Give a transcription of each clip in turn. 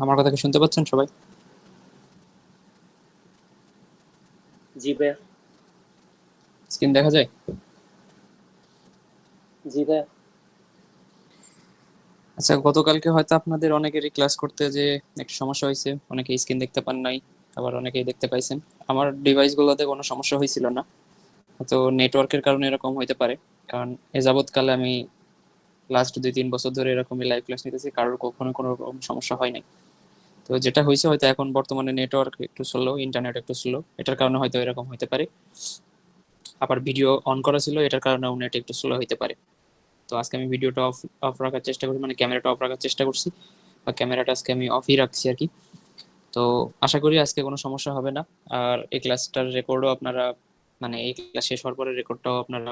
আমার কথা কি শুনতে পাচ্ছেন সবাই? জি ভাইয়া। স্ক্রিন দেখা যায়? জি ভাইয়া। আচ্ছা, গতকালকে হয়তো আপনাদের অনেকেরই ক্লাস করতে যে একটা সমস্যা হয়েছে, অনেকে স্ক্রিন দেখতে পান নাই, আবার অনেকেই দেখতে পাইছেন। আমার ডিভাইস গুলোতে কোনো সমস্যা হয়েছিল না, তো নেটওয়ার্কের কারণে এরকম হইতে পারে। কারণ এ যাবৎকালে আমি লাস্ট 2-3 বছর ধরে এরকমই লাইভ ক্লাস নিতেছি, কারোর কখনো কোনো রকম সমস্যা হয় নাই। তো যেটা হয়েছে হয়তো এখন বর্তমানে নেটওয়ার্ক একটু স্লো, ইন্টারনেট একটু স্লো, এটার কারণে হয়তো এরকম হইতে পারে। আবার ভিডিও অন করা ছিল, এটার কারণেও নেট একটু স্লো হইতে পারে। তো আজকে আমি ভিডিওটা অফ অফ রাখার চেষ্টা করছি, মানে ক্যামেরাটা অফ রাখার চেষ্টা করছি, বা ক্যামেরাটা আজকে আমি অফই রাখছি আর কি। তো আশা করি আজকে কোনো সমস্যা হবে না। আর এই ক্লাসটার রেকর্ডও আপনারা, মানে এই ক্লাস শেষ হওয়ার পরে রেকর্ডটাও আপনারা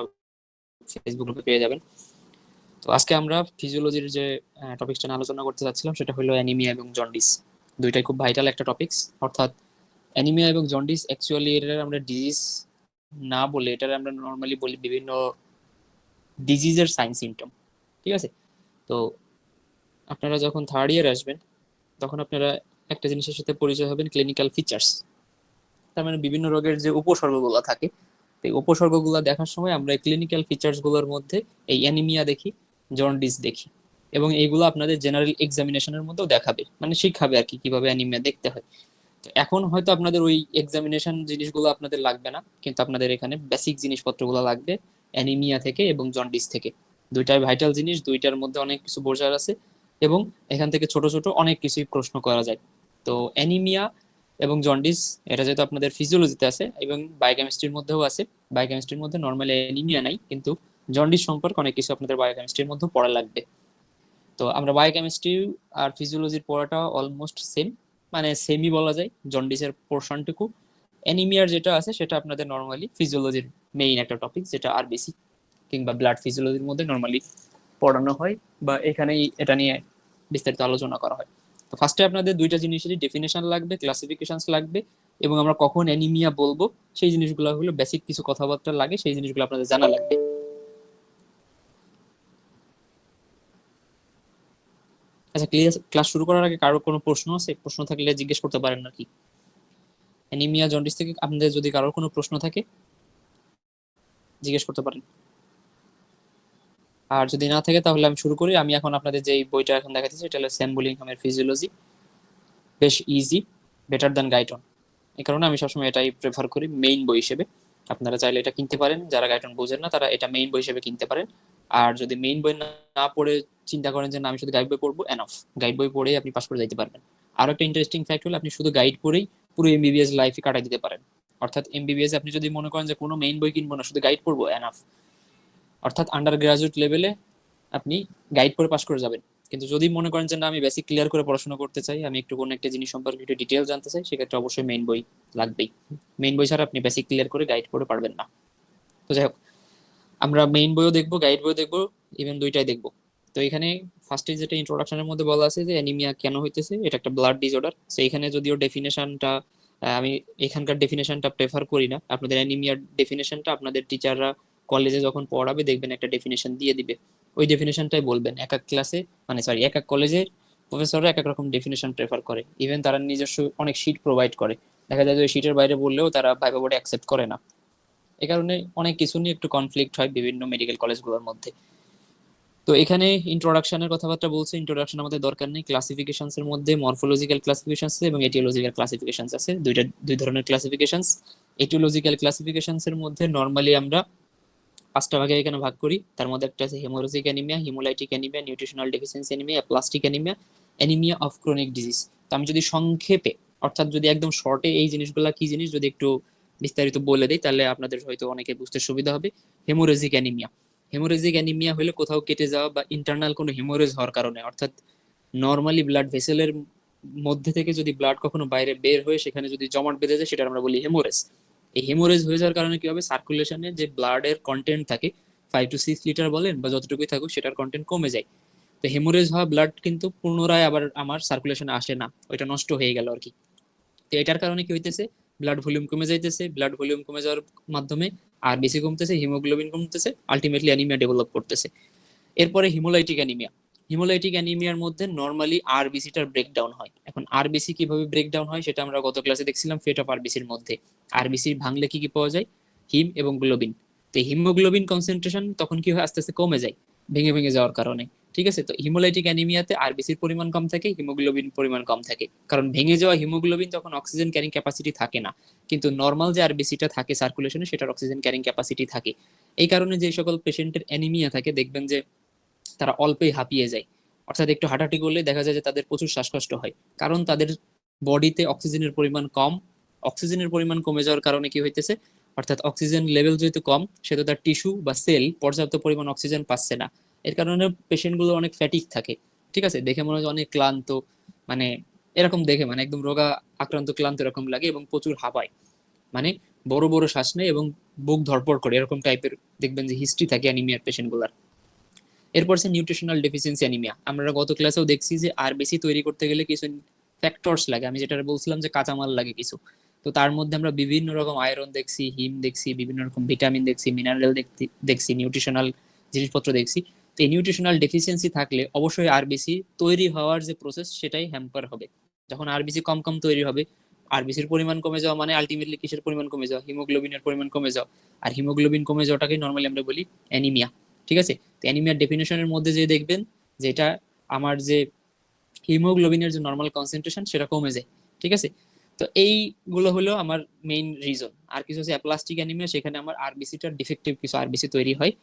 ফেসবুক গ্রুপে পেয়ে যাবেন। তো আজকে আমরা ফিজিওলজির যে টপিকসটা নিয়ে আলোচনা করতে চাচ্ছিলাম সেটা হলো অ্যানিমিয়া এবং জন্ডিস। দুইটাই খুব ভাইটাল একটা টপিকস। অর্থাৎ অ্যানিমিয়া এবং জন্ডিস অ্যাকচুয়ালি এটার আমরা ডিজিজ না বলে এটার আমরা নর্মালি বলি বিভিন্ন ডিজিজের সাইন সিমটম। ঠিক আছে? তো আপনারা যখন থার্ড ইয়ার আসবেন তখন আপনারা একটা জিনিসের সাথে পরিচয় হবেন, ক্লিনিক্যাল ফিচার্স। তার মানে বিভিন্ন রোগের যে উপসর্গগুলো থাকে, এই উপসর্গগুলো দেখার সময় আমরা ক্লিনিক্যাল ফিচার্স গুলোর মধ্যে এই অ্যানিমিয়া দেখি, জন্ডিস দেখি, এবং এইগুলো আপনাদের জেনারেল এক্সামিনেশনের মধ্যেও দেখাবে, মানে শিখাবে আর কি কিভাবে অ্যানিমিয়া দেখতে হয়। তো এখন হয়তো আপনাদের ওই এক্সামিনেশন জিনিসগুলো আপনাদের লাগবে না, কিন্তু আপনাদের এখানে বেসিক জিনিসপত্রগুলো লাগবে অ্যানিমিয়া থেকে এবং জন্ডিস থেকে। দুইটাই ভাইটাল জিনিস, দুইটার মধ্যে অনেক কিছু বোঝার আছে, এবং এখান থেকে ছোট ছোট অনেক কিছুই প্রশ্ন করা যায়। তো অ্যানিমিয়া এবং জন্ডিস, এটা যেহেতু আপনাদের ফিজিওলজিতে আছে এবং বায়োকেমিস্ট্রির মধ্যেও আছে, বায়োকেমিস্ট্রির মধ্যে নর্মালি অ্যানিমিয়া নাই, কিন্তু জন্ডিস সম্পর্কে অনেক কিছু আপনাদের বায়োকেমিস্ট্রির মধ্যে পড়া লাগবে। তো আমরা বায়োকেমিস্ট্রি আর ফিজিওলজির পড়াটা অলমোস্ট সেম, মানে সেমই বলা যায় জন্ডিসের পোর্শনটুকু। অ্যানিমিয়ার যেটা আছে সেটা আপনাদের নর্মালি ফিজিওলজির মেইন একটা টপিক, যেটা আরবিসি কিংবা ব্লাড ফিজিওলজির মধ্যে নর্মালি পড়ানো হয়, বা এখানেই এটা নিয়ে বিস্তারিত আলোচনা করা হয়। তো ফার্স্টে আপনাদের দুইটা জিনিসেরই ডেফিনেশন লাগবে, ক্লাসিফিকেশনস লাগবে, এবং আমরা কখন অ্যানিমিয়া বলবো সেই জিনিসগুলো হলো বেসিক কিছু কথাবার্তা লাগে, সেই জিনিসগুলো আপনাদের জানা লাগবে। আচ্ছা, ক্লিয়ার? ক্লাস শুরু করার আগে কারো কোনো প্রশ্ন আছে? প্রশ্ন থাকলে জিজ্ঞেস করতে পারেন নাকি। অ্যানিমিয়া জন্ডিস থেকে আপনাদের যদি কারোর কোনো প্রশ্ন থাকে জিজ্ঞেস করতে পারেন। আর যদি না থাকে তাহলে আমি শুরু করি। আমি এখন আপনাদের যে বইটা এখন দেখাচ্ছি এটা হলো স্যাম বুলিংহামের ফিজিওলজি। বেশ ইজি, বেটার দ্যান গাইটন। এই কারণে আমি সবসময় এটাই প্রেফার করি মেইন বই হিসেবে। আপনারা চাইলে এটা কিনতে পারেন, যারা গাইটন বোঝেন না তারা এটা মেইন বই হিসেবে কিনতে পারেন। আর যদি মেইন বই না পড়ে চিন্তা করেন যে না আমি শুধু গাইড বই পড়বো, এনাফ, গাইড বই পড়েই আপনি পাস করে যাইতে পারবেন। আরো একটা ইন্টারেস্টিং ফ্যাক্ট হলো আপনি শুধু গাইড পড়েই পুরো এমবিবিএস লাইফে কাটাই দিতে পারেন। অর্থাৎ এমবিবিএস আপনি যদি মনে করেন যে কোনো মেইন বই কিনবো না, শুধু গাইড পড়বো, এনাফ। অর্থাৎ আন্ডার গ্রাজুয়েট লেভেলে আপনি গাইড পড়ে পাস করে যাবেন। কিন্তু যদি মনে করেন যে না আমি বেসিক ক্লিয়ার করে পড়াশোনা করতে চাই, আমি একটু কোনো একটা জিনিস সম্পর্কে একটু ডিটেল জানতে চাই, সেক্ষেত্রে অবশ্যই মেইন বই লাগবেই। মেইন বই ছাড়া আপনি বেসিক ক্লিয়ার করে গাইড পড়ে পারবেন না। তো যাই হোক, আমরা মেইন বইও দেখবো, গাইড বইও দেখবো, ইভেন দুইটাই দেখবো। তো এখানে ফার্স্টে যেটা ইন্ট্রোডাকশনের মধ্যে বলা আছে যে অ্যানিমিয়া কেন হইতেছে, এটা একটা ব্লাড ডিসঅর্ডার। তো এখানে যদিও ডেফিনেশনটা আমি এখানকার ডেফিনেশনটা প্রেফার করি না, আপনাদের অ্যানিমিয়ার ডেফিনেশনটা আপনাদের টিচাররা কলেজে যখন পড়াবে দেখবেন একটা ডেফিনেশন দিয়ে দিবে, ওই ডেফিনেশনটাই বলবেন। এক এক ক্লাসে, মানে সরি, এক এক কলেজের প্রফেসররা এক এক রকম ডেফিনেশন প্রেফার করে, ইভেন তারা নিজস্ব অনেক শিট প্রোভাইড করে। দেখা যায় যে ওই শিটের বাইরে বললেও তারা ভাইবা বোর্ডে অ্যাকসেপ্ট করে না। এ কারণে অনেক কিছু নিয়ে একটু কনফ্লিক্ট হয় বিভিন্ন মেডিকেল কলেজগুলোর মধ্যে। তো এখানে ইন্ট্রোডাকশনের কথাবার্তা বলছে, ইন্ট্রোডাকশন আমাদের দরকার নেই। ক্লাসিফিকেশনস এর মধ্যে মরফোলজিক্যাল ক্লাসিফিকেশনস এবং এটিওলজিক্যাল ক্লাসিফিকেশনস আছে, দুই ধরনের ক্লাসিফিকেশনস। এটিওলজিক্যাল ক্লাসিফিকেশনস এর মধ্যে নরমালি আমরা পাঁচটা ভাগে এখানে ভাগ করি। তার মধ্যে একটা আছে haemorrhagic anaemia, haemolytic anaemia, nutritional deficiency anaemia, plastic anaemia, anaemia of chronic disease. তো আমি যদি সংক্ষেপে, অর্থাৎ যদি একদম শর্টে এই জিনিসগুলা কি জিনিস যদি একটু বিস্তারিত বলে দিই তাহলে আপনাদের হয়তো অনেকে বুঝতে সুবিধা হবে। হেমোরেজিক অ্যানিমিয়া, হেমোরেজিক অ্যানিমিয়া হলে কোথাও কেটে যাওয়া বা ইন্টারনাল কোনো হেমোরেজ হওয়ার কারণে, অর্থাৎ নর্মালি ব্লাড ভেসেলের মধ্যে থেকে যদি ব্লাড কখনো বাইরে বের হয়ে সেখানে যদি জমাট বেঁধে যায় সেটা আমরা বলি হেমোরেজ। এই হেমোরেজ হয়ে যাওয়ার কারণে কি হবে, সার্কুলেশনে যে ব্লাডের কন্টেন্ট থাকে 5 to 6 লিটার বলেন বা যতটুকুই থাকুক সেটার কন্টেন্ট কমে যায়। তো হেমোরেজ হওয়া ব্লাড কিন্তু পুনরায় আবার আমার সার্কুলেশনে আসে না, ওইটা নষ্ট হয়ে গেল আর কি। তো এটার কারণে কি হইতেছে, ব্লাড ভলিউম কমে যাইতেছে, ব্লাড ভলিউম কমে যাওয়ার মাধ্যমে আর বেশি কমতেছে, হিমোগ্লোবিন কমতেছে, আলটিমেটলি অ্যানিমিয়া ডেভেলপ করতেছে। এরপরে হিমোলাইটিক অ্যানিমিয়া, হিমোলাইটিক অ্যানিমিয়ার মধ্যে নর্মালি আরবিসিটার ব্রেকডাউন হয়। এখন আরবিসি কিভাবে ব্রেকডাউন হয় সেটা আমরা গত ক্লাসে দেখছিলাম ফেট অফ আরবিসির মধ্যে। আরবিসি ভাঙলে কি কি পাওয়া যায়? হিম এবং গ্লোবিন। তো হিমোগ্লোবিন কনসেন্ট্রেশন তখন কি হয়, আস্তে আস্তে কমে যায় ভেঙে ভেঙে যাওয়ার কারণে। ঠিক আছে, তো হিমোলাইটিক অ্যানিমিয়াতে আরবিসির পরিমাণ কম থাকে, হিমোগ্লোবিন পরিমাণ কম থাকে, কারণ ভেঙে যাওয়া হিমোগ্লোবিন তখন অক্সিজেন ক্যারিং ক্যাপাসিটি থাকে না, কিন্তু নর্মাল যে আরবিসিটা থাকে সার্কুলেশনে সেটার অক্সিজেন ক্যারিং ক্যাপাসিটি থাকে। এই কারণে যে সকল পেশেন্টের অ্যানিমিয়া থাকে দেখবেন যে তারা অল্পেই হাঁপিয়ে যায়, অর্থাৎ একটু হাঁটাহাঁটি করলে দেখা যায় যে তাদের প্রচুর শ্বাসকষ্ট হয়, কারণ তাদের বডিতে অক্সিজেনের পরিমাণ কম। অক্সিজেনের পরিমাণ কমে যাওয়ার কারণে কি হইতেছে, অর্থাৎ অক্সিজেন লেভেল যেহেতু কম সেহেতু তার টিস্যু বা সেল পর্যাপ্ত পরিমাণ অক্সিজেন পাচ্ছে না। এর কারণে পেশেন্ট গুলো অনেক ফ্যাটিক থাকে। ঠিক আছে, দেখে মনে হয় অনেক ক্লান্ত, মানে এরকম দেখে মানে একদম রোগা আক্রান্ত ক্লান্ত এরকম লাগে এবং প্রচুর হাঁপায়, মানে বড় বড় শ্বাস নেয় এবং বুক ধড়পড় করে, এরকম টাইপের দেখবেন যে হিস্ট্রি থাকে অ্যানিমিয়ার পেশেন্ট গুলার। এরপর সে নিউট্রিশনাল ডেফিসিয়েন্সি অ্যানিমিয়া। আমরা গত ক্লাসেও দেখছি যে আরবিসি তৈরি করতে গেলে কিছু ফ্যাক্টরস লাগে, আমি যেটা বলছিলাম যে কাঁচামাল লাগে কিছু। তো তার মধ্যে আমরা বিভিন্ন রকম আয়রন দেখছি, হিম দেখছি, বিভিন্ন রকম ভিটামিন দেখছি, মিনারেল দেখছি, নিউট্রিশনাল জিনিসপত্র দেখছি। তো এই নিউট্রিশনাল ডেফিসিয়েন্সি থাকলে অবশ্যই আরবিসি তৈরি হওয়ার যে প্রসেস সেটাই হ্যাম্পার হবে। যখন আরবিসি কম কম তৈরি হবে, আরবিসির পরিমাণ কমে যাওয়া মানে আলটিমেটলি কিসের পরিমাণ কমে যাওয়া? হিমোগ্লোবিনের পরিমাণ কমে যাওয়া। আর হিমোগ্লোবিন কমে যাওয়াটাকে নর্মালি আমরা বলি অ্যানিমিয়া। ঠিক আছে, তো অ্যানিমিয়ার ডেফিনেশনের মধ্যে যে দেখবেন যেটা আমার যে হিমোগ্লোবিনের যে নর্মাল কনসেন্ট্রেশন সেটা কমে যায়। ঠিক আছে, তো এইগুলো হলো আমার মেইন রিজন। আর কিছু হচ্ছে অ্যাপ্লাস্টিক অ্যানিমিয়া, সেখানে আমার আরবিসিটার ডিফেক্টিভ কিছু আরবিসি তৈরি হয়।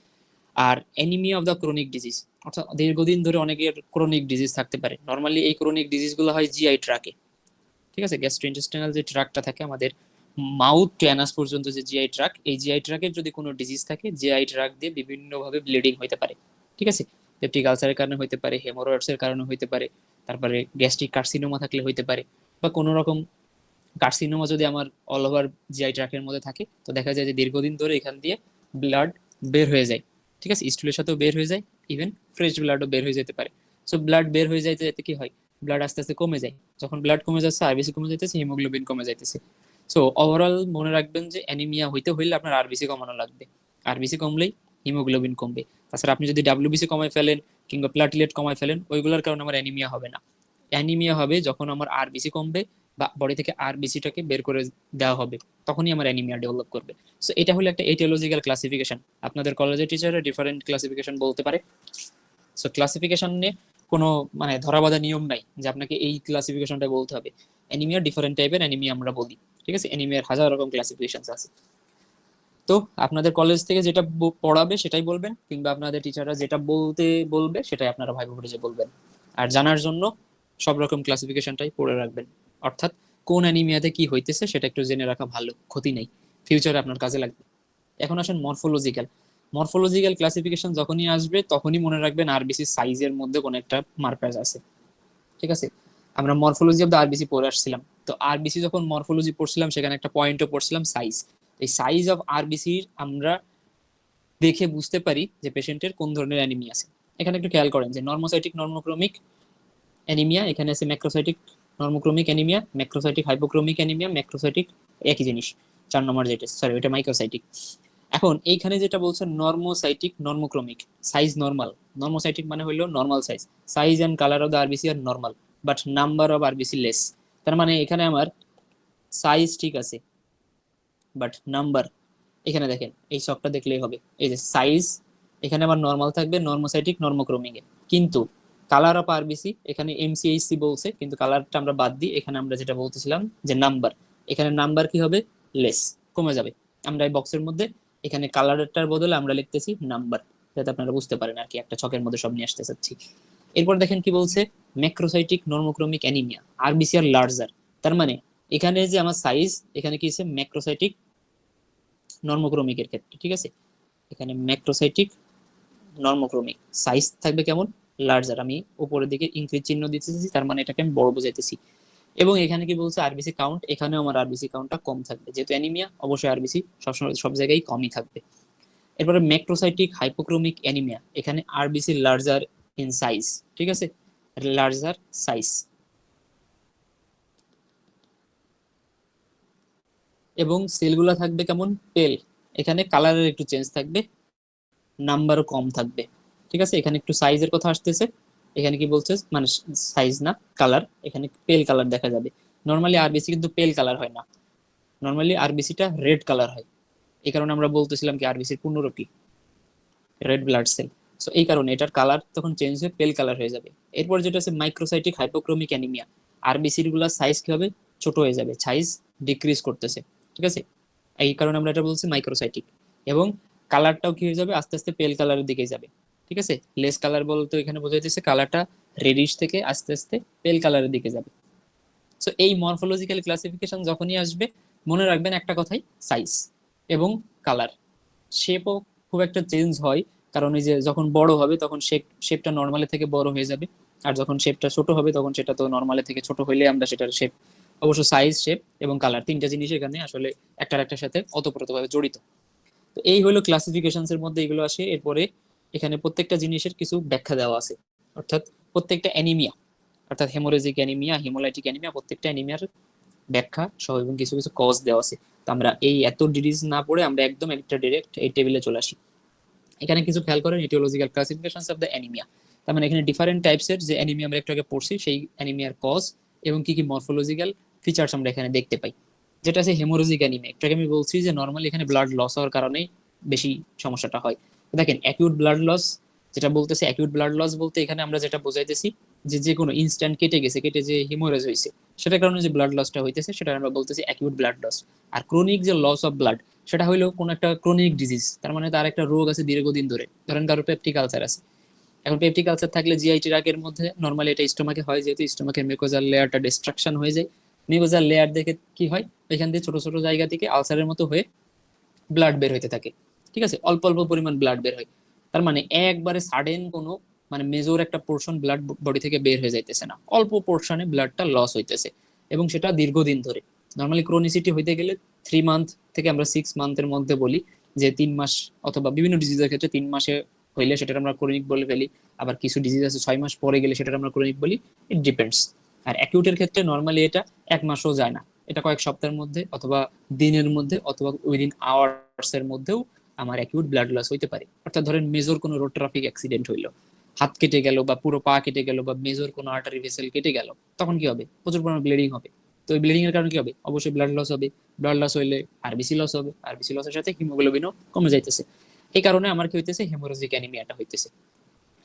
আর anaemia of the chronic disease, অর্থাৎ দীর্ঘদিন ধরে অনেকের ক্রনিক ডিজিজ থাকতে পারে। নর্মালি এই ক্রনিক ডিজিজ গুলো হয় জিআই ট্র্যাকে। ঠিক আছে, গ্যাস্ট্রোইন্টেস্টাইনাল যে ট্র্যাকটা থাকে আমাদের মাউথ টু অ্যানাস পর্যন্ত যে জিআই ট্র্যাক, এই জিআই ট্র্যাকের যদি কোনো ডিজিজ থাকে জিআই ট্র্যাক দিয়ে বিভিন্নভাবে ব্লিডিং হতে পারে। ঠিক আছে, পেপটিক আলসারের কারণে হতে পারে, হেমোরয়েডস এর কারণে হতে পারে, তারপরে গ্যাস্ট্রিক কার্সিনোমা থাকলে হতে পারে, বা কোনো রকম কার্সিনোমা যদি আমার অল ওভার জিআই ট্র্যাকের মধ্যে থাকে, তো দেখা যায় যে দীর্ঘদিন ধরে এখান দিয়ে ব্লাড বের হয়ে যায়। ঠিক আছে, স্টুলের সাথেও বের হয়ে যায়, ইভেন ফ্রেশ ব্লাডও বের হয়ে যেতে পারে। সো ব্লাড বের হয়ে যাইতে যাতে কি হয়, ব্লাড আস্তে আস্তে কমে যায়। যখন ব্লাড কমে যাচ্ছে আরবিসি কমে যাইতেছে, হিমোগ্লোবিন কমে যাইতেছে। সো ওভারঅল মনে রাখবেন যে অ্যানিমিয়া হইতে হইলে আপনার আরবিসি কমানো লাগবে। আরবিসি কমলেই হিমোগ্লোবিন কমবে। তাছাড়া আপনি যদি ডাব্লিউবিসি কমায় ফেলেন কিংবা প্লাটিলেট কমায় ফেলেন, ওইগুলোর কারণে আমার অ্যানিমিয়া হবে না। অ্যানিমিয়া হবে যখন আমার আরবিসি কমবে বা বডি থেকে আরবিসিটাকে বের করে দেওয়া হবে, তখনই আমার অ্যানিমিয়া ডেভেলপ করবে। সো এটা হলো একটা এটিওলজিক্যাল ক্লাসিফিকেশন। আপনাদের কলেজের টিচাররা ডিফারেন্ট ক্লাসিফিকেশন বলতে পারে। সো ক্লাসিফিকেশন নিয়ে কোনো মানে ধরাবাঁধা নিয়ম নাই যে আপনাকে এই ক্লাসিফিকেশনটা বলতে হবে। অ্যানিমিয়া ডিফারেন্ট টাইপের অ্যানিমিয়া আমরা বলি। ঠিক আছে, অ্যানিমিয়ার হাজার রকম ক্লাসিফিকেশন আছে। তো আপনাদের কলেজ থেকে যেটা পড়াবে সেটাই বলবেন, কিংবা আপনাদের টিচাররা যেটা বলতে বলবে সেটাই আপনারা ভাইবা ভরে যে বলবেন। আর জানার জন্য সব রকম ক্লাসিফিকেশনটাই পড়ে রাখবেন, অর্থাৎ কোন অ্যানিমিয়াতে কি হইতেছে সেটা একটু জেনে রাখা ভালো, ক্ষতি নেই, ফিউচারে আপনার কাজে লাগবে। এখন আসেন মরফোলজিক্যাল। মরফোলজিক্যাল ক্লাসিফিকেশন যখনই আসবে তখনই মনে রাখবেন আরবিসি সাইজের মধ্যে কোনো একটা মার্কার আছে। ঠিক আছে, আমরা মরফোলজি অফ দ্য আরবিসি পড়ে আসছিলাম। তো আরবিসি যখন মরফোলজি পড়ছিলাম সেখানে একটা পয়েন্টও পড়ছিলাম সাইজ। এই সাইজ অফ আরবিসির আমরা দেখে বুঝতে পারি যে পেশেন্টের কোন ধরনের অ্যানিমিয়া আছে। এখানে একটু খেয়াল করেন যে নর্মোসাইটিক নর্মোক্রমিক অ্যানিমিয়া, এখানে আছে macrocytic normochromic anaemia, macrocytic hypochromic anaemia, macrocytic একই জিনিস। 4 নম্বর যেটা, সরি ওইটা মাইক্রোসাইটিক। এখন এইখানে যেটা বলছে normocytic normochromic, size normal. Normocytic মানে হলো normal size, size and colour of the RBC আর normal, but number of RBC less. তার মানে এখানে আমার সাইজ ঠিক আছে, বাট নাম্বার, এখানে দেখেন এই ছকটা দেখলেই হবে, এই যে সাইজ এখানে আমার নর্মাল থাকবে নর্মোসাইটিক নর্মোক্রমিক এ, কিন্তু কালার অফ আরবিসি এখানে এমসিএইচসি বলছে, কিন্তু কালারটা আমরা বাদ দিই, এখানে আমরা যেটা বলতেছিলাম যে নাম্বার, এখানে নাম্বার কি হবে, লেস, কমে যাবে। আমরা এই বক্সের মধ্যে এখানে কালারটার বদলে আমরা লিখতেছি নাম্বার, যাতে আপনারা বুঝতে পারেন আর কি, একটা ছকের মধ্যে সব নিয়ে আসতে চাচ্ছি। এরপর দেখেন কি বলছে, macrocytic normochromic anaemia, RBC are larger. তার মানে এখানে যে আমার সাইজ, এখানে কি আছে ম্যাক্রোসাইটিক নর্মোক্রমিকের ক্ষেত্রে। ঠিক আছে, এখানে ম্যাক্রোসাইটিক নর্মোক্রমিক সাইজ থাকবে কেমন, লার্জার। আমি উপরের দিকে ইনক্রিজ চিহ্ন দিতেছি, তার মানে এটাকে আমি বড় বুঝাইতেছি। এবং এখানে কি বলছে আরবিসি কাউন্ট, এখানেও আমার আরবিসি কাউন্টটা কম থাকবে, যেহেতু অ্যানিমিয়া অবশ্যই আরবিসি সবসময় সব জায়গায় কমই থাকবে। এরপরে ম্যাক্রোসাইটিক হাইপোক্রোমিক অ্যানিমিয়া, এখানে আরবিসি লার্জার ইন সাইজ। ঠিক আছে, লার্জার সাইজ। এবং সেলগুলো থাকবে কেমন, পেল, এখানে কালারের একটু চেঞ্জ থাকবে, নাম্বারও কম থাকবে। ঠিক আছে, এখানে একটু সাইজের কথা আসতেছে, এখানে কি বলছে মানে সাইজ না কালার, এখানে পেল কালার দেখা যাবে। নর্মালি আরবিসি কিন্তু পেল কালার হয় না, নর্মালি আরবিসিটা রেড কালার হয়। এই কারণে আমরা বলতেছিলাম কি আরবিসির পূর্ণরূপ কি, রেড ব্লাড সেল। সো এই কারণে এটার কালার তখন চেঞ্জ হয়ে পেল কালার হয়ে যাবে। এরপর যেটা আছে মাইক্রোসাইটিক হাইপোক্রোমিক অ্যানিমিয়া, আরবিসির গুলা সাইজ কি হবে, ছোট হয়ে যাবে, সাইজ ডিক্রিজ করতেছে, ঠিক আছে। এই কারণে আমরা এটা বলছি মাইক্রোসাইটিক। এবং কালারটাও কি হয়ে যাবে, আস্তে আস্তে পেল কালারের দিকে যাবে, ঠিক আছে। লেস কালার বলতে এখানে বোঝাইতেছে কালারটা রেডিশ থেকে আস্তে আস্তে পেল কালারের দিকে যাবে। সো এই মরফোলজিক্যাল ক্লাসিফিকেশন যখনই আসবে মনে রাখবেন একটা কথাই, সাইজ এবং কালার। শেপও খুব একটা চেঞ্জ হয়, কারণ এই যে যখন বড় হবে তখন শেপটা নর্মালি থেকে বড় হয়ে যাবে, আর যখন শেপটা ছোট হবে তখন সেটা তো নর্মালি থেকে ছোট হইলে আমরা সেটার শেপ, অবশ্য সাইজ, শেপ এবং কালার তিনটা জিনিস এখানে আসলে একটার একটার সাথে ওতপ্রোতভাবে জড়িত। তো এই হলো ক্লাসিফিকেশনস এর মধ্যে এগুলো আসে। এরপরে এখানে প্রত্যেকটা জিনিসের কিছু ব্যাখ্যা দেওয়া আছে, অর্থাৎ প্রত্যেকটা অ্যানিমিয়া, অর্থাৎ হেমোরেজিক অ্যানিমিয়া, হিমোলাইটিক অ্যানিমিয়া, প্রত্যেকটা অ্যানিমিয়ার ব্যাখ্যা সহ এবং কিছু কিছু কজ দেওয়া আছে। তো আমরা এই এত ডিটেইলস না পড়ে আমরা একদম একটা ডিরেক্ট এই টেবিলে চলে আসি। এখানে কিছু খেয়াল করেন, etiological classifications of the anaemia. তার মানে এখানে ডিফারেন্ট টাইপসের যে অ্যানিমিয়া আমরা একটু আগে পড়ছি, সেই অ্যানিমিয়ার কজ এবং কি কি মরফোলজিক্যাল ফিচার্স আমরা এখানে দেখতে পাই। যেটা আছে হেমোরেজিক অ্যানিমিয়া, একটু আগে আমি বলছি যে নর্মালি এখানে ব্লাড লস হওয়ার কারণেই বেশি সমস্যাটা হয়। দেখেন অ্যাকিউট ব্লাড লস যেটা বলতেছে, অ্যাকিউট ব্লাড লস বলতে এখানে আমরা যেটা বোঝাইতেছি যে যে কোনো ইনস্ট্যান্ট কেটে গেছে, কেটে যে হিমোরেজ হয়েছে, সেটার কারণে যে ব্লাড লসটা হইতেছে সেটা আমরা বলতেছি অ্যাকিউট ব্লাড লস। আর ক্রনিক যে লস অফ ব্লাড, সেটা হইলো কোনো একটা ক্রনিক ডিজিজ, তার মানে তার একটা রোগ আছে দীর্ঘদিন ধরে, ধরেন কারো পেপটিক আলসার আছে। এখন পেপটিক আলসার থাকলে জিআই ট্র্যাকের মধ্যে নর্মালি এটা স্টোমাকে হয়, যেহেতু স্টোমাকের মিউকোজাল লেয়ারটা ডিস্ট্রাকশন হয়ে যায়, মিউকোজাল লেয়ার দেখে কি হয়, এখান দিয়ে ছোট ছোট জায়গা থেকে আলসারের মতো হয়ে ব্লাড বের হইতে থাকে, ঠিক আছে, অল্প অল্প পরিমাণ ব্লাড বের হয়। তার মানে একবারে সাডেন কোনো মানে মেজর একটা পোর্শন ব্লাড বডি থেকে বের হয়ে যাইতেছে না, অল্প পোর্শনে ব্লাডটা লস হইতেছে, এবং সেটা দীর্ঘদিন ধরে। নর্মালি ক্রোনিসিটি হইতে গেলে 3 মান্থ থেকে আমরা 6 মান্থের মধ্যে বলি, যে 3 মাস, অথবা বিভিন্ন ডিজিজের ক্ষেত্রে 3 মাসে হইলে সেটা আমরা ক্রনিক বলে ফেলি। আবার কিছু ডিজিজ আছে 6 মাস পরে গেলে সেটা আমরা ক্রনিক বলি, ইট ডিপেন্ডস। আর অ্যাকিউটের ক্ষেত্রে নর্মালি এটা 1 মাসও যায় না, এটা কয়েক সপ্তাহের মধ্যে অথবা দিনের মধ্যে অথবা উইদিন আওয়ার্স এর মধ্যেও আমার অ্যাকিউট ব্লাড লস হইতে পারে। অর্থাৎ ধরেন মেজর কোনো রোড ট্রাফিক অ্যাক্সিডেন্ট হইলো, হাত কেটে গেল বা পুরো পা কেটে গেল বা মেজর কোনো আর্টারি ভেসেল কেটে গেল, তখন কি হবে, প্রচুর পরিমাণে ব্লিডিং হবে। তো ওই ব্লিডিং এর কারণে কি হবে, অবশ্যই ব্লাড লস হবে। ব্লাড লস হইলে আরবিসি লস হবে, আরবিসি লসের সাথে হিমোগ্লোবিনও কমে যাইতেছে। এই কারণে আমার কি হইতেছে, হেমোরেজিক অ্যানিমিয়াটা হইতেছে।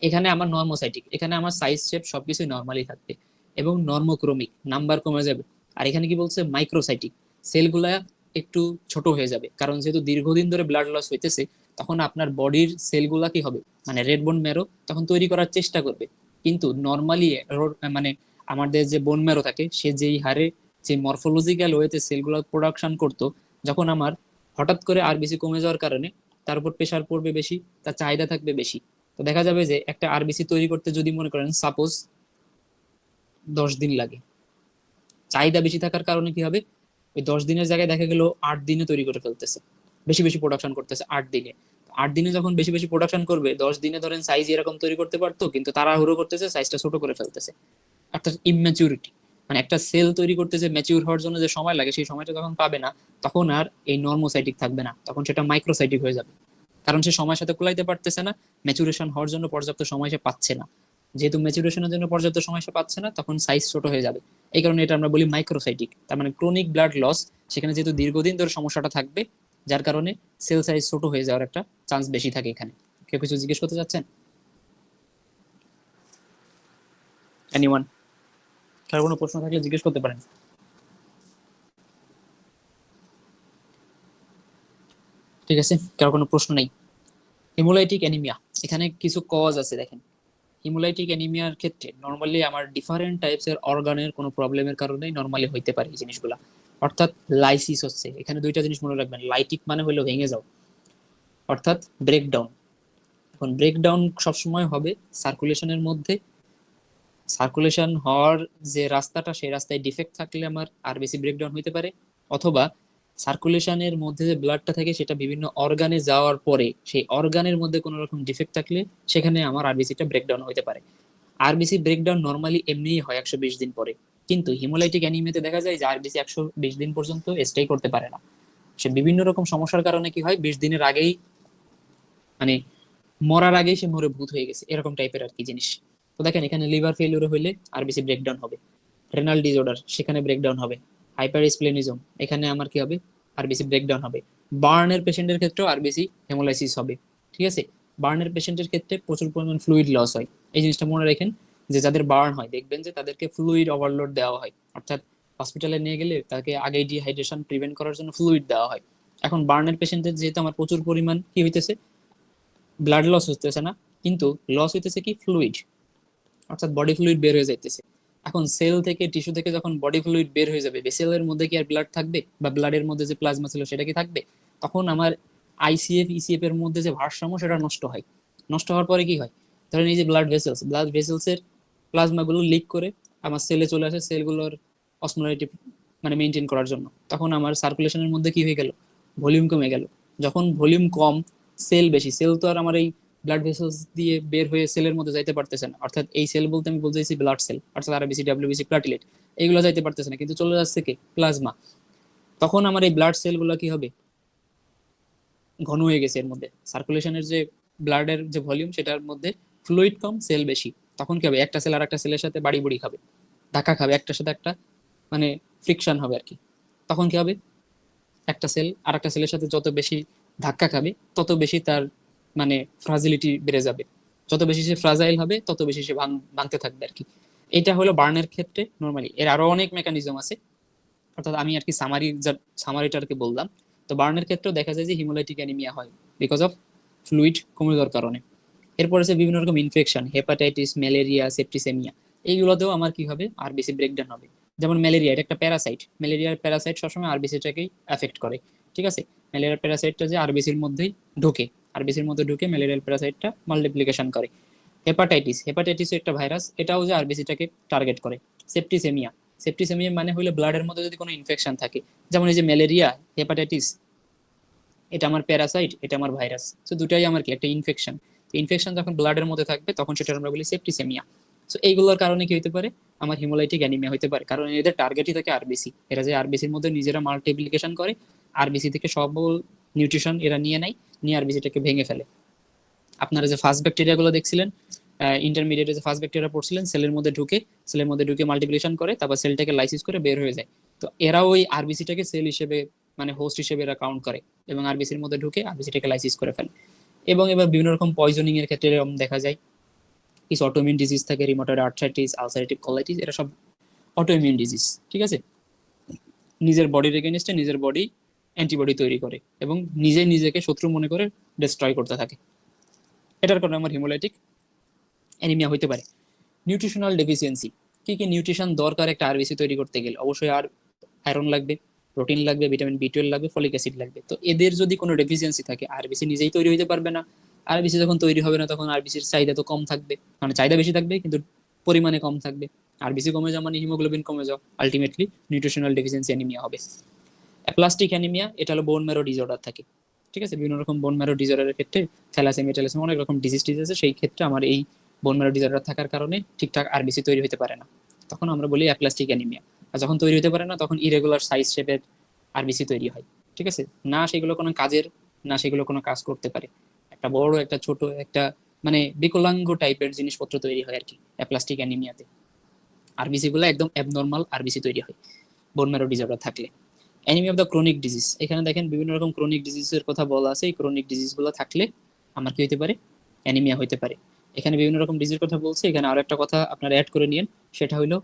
এখানে আমার নর্মোসাইটিক, এখানে আমার সাইজ শেপ সবকিছু নর্মালি থাকবে এবং নর্মোক্রমিক, নাম্বার কমে যাবে। আর এখানে কি বলছে, মাইক্রোসাইটিক, সেলগুলা একটু ছোট হয়ে যাবে, কারণ যেহেতু দীর্ঘদিন ধরে ব্লাড লস হইতেছে, তখন আপনার বডির সেলগুলা কি হবে, মানে রেড বোন ম্যারো তখন তৈরি করার চেষ্টা করবে। কিন্তু নর্মালি মানে আমাদের যে বোন ম্যারো থাকে, সে যেই হারে যে মরফোলজিক্যাল ওয়েতে সেলগুলো প্রোডাকশন করতো, যখন আমার হঠাৎ করে আরবিসি কমে যাওয়ার কারণে তার উপর প্রেশার পড়বে বেশি, তার চাহিদা থাকবে বেশি। তো দেখা যাবে যে একটা আরবিসি তৈরি করতে যদি মনে করেন সাপোজ 10 দিন লাগে, চাহিদা বেশি থাকার কারণে কি হবে, ওই 10 দিনের জায়গায় দেখা গেল 8 দিনে তৈরি করে ফেলতেছে, বেশি বেশি প্রোডাকশন করতেছে 8 দিনে। 8 দিনে যখন বেশি বেশি প্রোডাকশন করবে, 10 দিনে ধরেন সাইজ এরকম তৈরি করতে পারতো, কিন্তু তাড়াহুড়ো করতেছে, সাইজটা ছোট করে ফেলতেছে। অর্থাৎ ইম্যাচুরিটি, মানে একটা সেল তৈরি করতে যে ম্যাচিউর হওয়ার জন্য যে সময় লাগে, সেই সময়টা যখন পাবে না, তখন আর এই নর্মোসাইটিক থাকবে না, তখন সেটা মাইক্রোসাইটিক হয়ে যাবে। কারণ সে সময়ের সাথে কুলাইতে পারতেছে না, ম্যাচুরেশন হওয়ার জন্য পর্যাপ্ত সময় সে পাচ্ছে না। যেহেতু ম্যাচুরেশনের জন্য পর্যাপ্ত সময় সে পাচ্ছে না, তখন সাইজ ছোট হয়ে যাবে। এই কারণে এটা আমরা বলি মাইক্রোসাইটিক। তার মানে ক্রনিক ব্লাড লস, সেখানে যেহেতু দীর্ঘদিন ধরে সমস্যাটা থাকবে, যার কারণে সেল সাইজ ছোট হয়ে যাওয়ার একটা চান্স বেশি থাকে এখানে। কেউ কিছু জিজ্ঞেস করতে চাচ্ছেন? এনিওয়ান? কার কোনো প্রশ্ন থাকলে জিজ্ঞেস করতে পারেন। ঠিক আছে, কারো কোনো প্রশ্ন নেই। হিমোলাইটিক অ্যানিমিয়া, এখানে কিছু কজ আছে দেখেন। হিমোলাইটিক অ্যানিমিয়ার ক্ষেত্রে নর্মালি আমার ডিফারেন্ট টাইপস এর অর্গানের কোনো প্রবলেমের কারণেই নর্মালি হইতে পারে এই জিনিসগুলা। অর্থাৎ লাইসিস হচ্ছে, এখানে দুইটা জিনিস মনে রাখবেন, লাইটিক মানে হলো ভেঙে যাও, অর্থাৎ ব্রেকডাউন। এখন ব্রেকডাউন সবসময় হবে সার্কুলেশনের মধ্যে, সার্কুলেশন হওয়ার যে রাস্তাটা, সেই রাস্তায় ডিফেক্ট থাকলে আমার আর বেশি ব্রেকডাউন হইতে পারে। অথবা সার্কুলেশনের মধ্যে যে ব্লাডটা থাকে সেটা বিভিন্ন অর্গানে যাওয়ার পরে সেই অর্গানের মধ্যে কোনো রকম ডিফেক্ট থাকলে সেখানে আমার আরবিসিটা ব্রেকডাউন হইতে পারে। আরবিসি ব্রেকডাউন নর্মালি এমনিই হয় 120 দিন পরে, কিন্তু হিমোলাইটিক অ্যানিমিয়াতে দেখা যায় যে আরবিসি 120 দিন পর্যন্ত স্টে করতে পারে না। সে বিভিন্ন রকম সমস্যার কারণে কি হয়, 20 দিনের আগেই মানে মরার আগেই সে মরে ভূত হয়ে গেছে, এরকম টাইপের আর কি জিনিস। তো দেখেন এখানে লিভার ফেলিউর হইলে আরবিসি ব্রেকডাউন হবে, রেনাল ডিসঅর্ডার সেখানে ব্রেকডাউন হবে, হাইপার স্প্লেনিজম এখানে আমার কি হবে, আরবিসি ব্রেকডাউন হবে। বার্নের পেশেন্টের ক্ষেত্রেও আরবিসি হেমোলাইসিস হবে, ঠিক আছে। বার্নের পেশেন্টের ক্ষেত্রে প্রচুর পরিমাণ ফ্লুইড লস হয়, এই জিনিসটা মনে রাখেন, যে যাদের বার্ন হয় দেখবেন যে তাদেরকে ফ্লুইড ওভারলোড দেওয়া হয়, অর্থাৎ হসপিটালে নিয়ে গেলে তাকে আগে ডিহাইড্রেশন প্রিভেন্ট করার জন্য ফ্লুইড দেওয়া হয়। এখন বার্নের পেশেন্টের যেহেতু আমার প্রচুর পরিমাণ কি হইতেছে, ব্লাড লস হইতেছে না, কিন্তু লস হইতেছে কি ফ্লুইড, অর্থাৎ বডি ফ্লুইড বের হয়ে যাইতেছে। এখন সেল থেকে টিস্যু থেকে যখন বডি ফ্লুইড বের হয়ে যাবে, ভেসেলের মধ্যে কি আর ব্লাড থাকবে, বা ব্লাডের মধ্যে যে প্লাজমা ছিল সেটা কি থাকবে? তখন আমার আইসিএফ ইসিএফ এর মধ্যে যে ভারসাম্য সেটা নষ্ট হয়। নষ্ট হওয়ার পরে কি হয়, ধরেন এই যে ব্লাড ভেসেলস এর প্লাজমা গুলো লিক করে আমার সেলে চলে আসে, সেলগুলোর অসমোলারিটি মানে মেনটেন করার জন্য, তখন আমার সার্কুলেশনের মধ্যে কি হয়ে গেল, ভলিউম কমে গেল। যখন ভলিউম কম, সেল বেশি, সেল তো আর আমার এই ব্লাড ভেসেলস দিয়ে বের হয়ে সেলের মধ্যে যাইতে পারতেছে না, অর্থাৎ এই সেল বলতে আমি বলতে চাইছি ব্লাড সেল, অর্থাৎ আরবিসি ডাব্লিউবিসি প্লাটিলেট, এইগুলো যাইতে পারতেছে না, কিন্তু চলে যাচ্ছে কি প্লাজমা। তখন আমার এই ব্লাড সেলগুলো কি হবে, ঘন হয়ে গেছে, এর মধ্যে সার্কুলেশনের যে ব্লাডের যে ভলিউম সেটার মধ্যে ফ্লুইড কম, সেল বেশি। তখন কি হবে, একটা সেল আর একটা সেলের সাথে বাড়ি বুড়ি খাবে, ধাক্কা খাবে, একটার সাথে একটা মানে ফ্রিকশন হবে আর কি। তখন কি হবে, একটা সেল আর একটা সেলের সাথে যত বেশি ধাক্কা খাবে তত বেশি তার মানে ফ্রাজিলিটি বেড়ে যাবে, যত বেশি সে ফ্রাজাইল হবে তত বেশি সে ভাঙতে থাকবে আর কি। এটা হলো বার্নের ক্ষেত্রে নর্মালি, এর আরো অনেক মেকানিজম আছে, অর্থাৎ আমি আর কি সামারিটা আর কি বললাম। তো বার্নের ক্ষেত্রেও দেখা যায় যে হিমোলাইটিক অ্যানিমিয়া হয় বিকজ অফ ফ্লুইড কমে যাওয়ার কারণে। এরপর আছে বিভিন্ন রকম ইনফেকশন, হেপাটাইটিস, ম্যালেরিয়া, সেপ্টিসেমিয়া, এইগুলোতেও আমার কি হবে, আরবিসি ব্রেকডাউন হবে। যেমন ম্যালেরিয়া, এটা একটা প্যারাসাইট, ম্যালেরিয়ার প্যারাসাইট সবসময় আরবিসিটাকেই এফেক্ট করে, ঠিক আছে। ম্যালেরিয়ার প্যারাসাইটটা যে আরবিসির মধ্যেই ঢুকে, আরবিসির মধ্যে ঢুকে ম্যালেরিয়ার প্যারাসাইটটা মাল্টিপ্লিকেশন করে। হেপাটাইটিস একটা ভাইরাস, এটাও যে আরবিসিটাকে টার্গেট করে। সেপ্টিসেমিয়া, সেপ্টিসেমিয়া মানে হলো ব্লাডের মধ্যে যদি কোনো ইনফেকশন থাকে, যেমন এই যে ম্যালেরিয়া, হেপাটাইটিস, এটা আমার প্যারাসাইট, এটা আমার ভাইরাস, তো দুটাই আমার কি একটা ইনফেকশন। ইনফেকশন যখন ব্লাডের মধ্যে থাকবে তখন সেটা আমরা বলি সেপ্টিসেমিয়া। তো এইগুলোর কারণে কি হতে পারে, আমার হিমোলাইটিক অ্যানিমিয়া হতে পারে, কারণ এদের টার্গেটই থাকে আরবিসি। এরা যে আরবিসির মধ্যে নিজেরা মাল্টিপ্লিকেশন করে, আরবিসি থেকে সব নিউট্রিশন এরা নিয়ে নেয়, নিয়ে আরবিসিটাকে ভেঙে ফেলে। আপনারা যে ফার্স্ট ব্যাকটেরিয়া গুলো দেখছিলেন, ইন্টারমিডিয়েটে যে ফার্স্ট ব্যাকটেরিয়া পড়ছিলেন, সেলের মধ্যে ঢুকে মাল্টিপ্লিকেশন করে, তারপর সেলটাকে লাইসিস করে বের হয়ে যায়। তো এরা ওই আরবিসিটাকে সেল হিসেবে মানে হোস্ট হিসেবে এরা কাউন্ট করে, এবং আরবিসির মধ্যে ঢুকে আরবিসিটাকে লাইসিস করে ফেলে। এবং এবার বিভিন্ন রকম পয়জনিং এর ক্ষেত্রে এরকম দেখা যায়, কিছু অটোইমিউন ডিজিজ থাকে, রিমোটয়েড আর্থ্রাইটিস, আলসারেটিভ কোলাইটিস, এরা সব অটোইমিউন ডিজিজ, ঠিক আছে। নিজের বডির এগেনস্টে নিজের বডি অ্যান্টিবডি তৈরি করে এবং নিজে নিজেকে শত্রু মনে করে ডিস্ট্রয় করতে থাকে। এটার কারণে আমার হিমোলাইটিক অ্যানিমিয়া হইতে পারে। নিউট্রিশনাল ডেফিসিয়েন্সি, কি কি নিউট্রিশন দরকার একটা আরবিসি তৈরি করতে গেলে, অবশ্যই আর আয়রন লাগবে, প্রোটিন লাগবে, ভিটামিন বি 12 লাগবে, ফলিক অ্যাসিড লাগবে। তো এদের যদি কোনো ডেফিসিয়েন্সি থাকে, আরবিসি নিজেই তৈরি হতে পারবে না। আরবিসি যখন তৈরি হবে না, তখন আরবিসির চাহিদা তো কম থাকবে, মানে চাহিদা বেশি থাকবে কিন্তু পরিমাণে কম থাকবে। আরবিসি কমে যাওয়া মানে হিমোগ্লোবিন কমে যাওয়া, আলটিমেটলি নিউট্রিশনাল ডেফিসিয়েন্সি অ্যানিমিয়া হবে। অ্যাপ্লাস্টিক অ্যানিমিয়া, এটা হলো বোন ম্যারো ডিসঅর্ডার থাকে, ঠিক আছে। বিভিন্ন রকম বোন ম্যারো ডিসঅর্ডারের ক্ষেত্রে থ্যালাসেমিয়া অনেক রকম ডিজিজ আছে, সেই ক্ষেত্রে আমার এই বোন ম্যারো ডিসঅর্ডার থাকার কারণে ঠিকঠাক আরবিসি তৈরি হতে পারে না, তখন আমরা বলি অ্যাপ্লাস্টিক অ্যানিমিয়া। আর যখন তৈরি হতে পারে না, তখন ইরেগুলার সাইজ শেপের আরবিসি তৈরি হয়, ঠিক আছে। না সেগুলো কোনো কাজের, না সেগুলো কোনো কাজ করতে পারে, একটা বড় একটা ছোট একটা মানে বিকলাঙ্গ টাইপের জিনিসপত্র তৈরি হয় আর কি অ্যাপ্লাস্টিক অ্যানিমিয়াতে। আরবিসি গুলো একদম অ্যাবনর্মাল আরবিসি তৈরি হয় বোন ম্যারো ডিসঅর্ডার থাকলে। Enemy of the chronic disease, এখানে দেখেন বিভিন্ন রকম ক্রনিক ডিজিজের কথা বলা আছে, এই ক্রনিক ডিজিজগুলো থাকলে আমার কি হতে পারে, অ্যানিমিয়া হতে পারে। এখানে বিভিন্ন রকম ডিজিজের কথা বলছে, এখানে আরো একটা কথা আপনারা অ্যাড করে নিন, সেটা হলো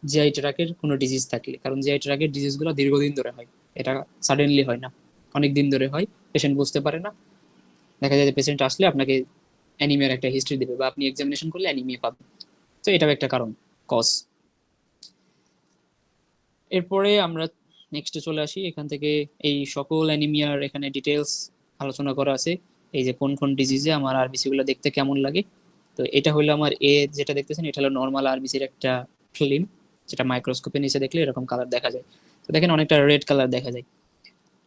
জিআই ট্র্যাকের কোনো ডিজিজ থাকলে, কারণ জিআই ট্র্যাকের ডিজিজগুলো দীর্ঘদিন ধরে হয়, এটা সাডেনলি হয় না, অনেক দিন ধরে হয়, পেশেন্ট বুঝতে পারে না, দেখা যায় যে পেশেন্ট আসলে আপনাকে অ্যানিমিয়ার একটা হিস্ট্রি দেবে, বা আপনি এক্সামিনেশন করলে অ্যানিমিয়া পাবেন। তো এটাও একটা কারণ, কজ। এরপরে আমরা নেক্সটে চলে আসি, এখান থেকে এই সকল অ্যানিমিয়ার এখানে ডিটেলস আলোচনা করা আছে, এই যে কোন কোন ডিজিজে আমার আরবিসি গুলো দেখতে কেমন লাগে। তো এটা হলো আমার যেটা দেখতেছেন, এটা হলো নর্মাল আরবিসির একটা ফিল্ম, যেটা মাইক্রোস্কোপে নিচে দেখলে এরকম কালার দেখা যায়। তো দেখেন অনেকটা রেড কালার দেখা যায়,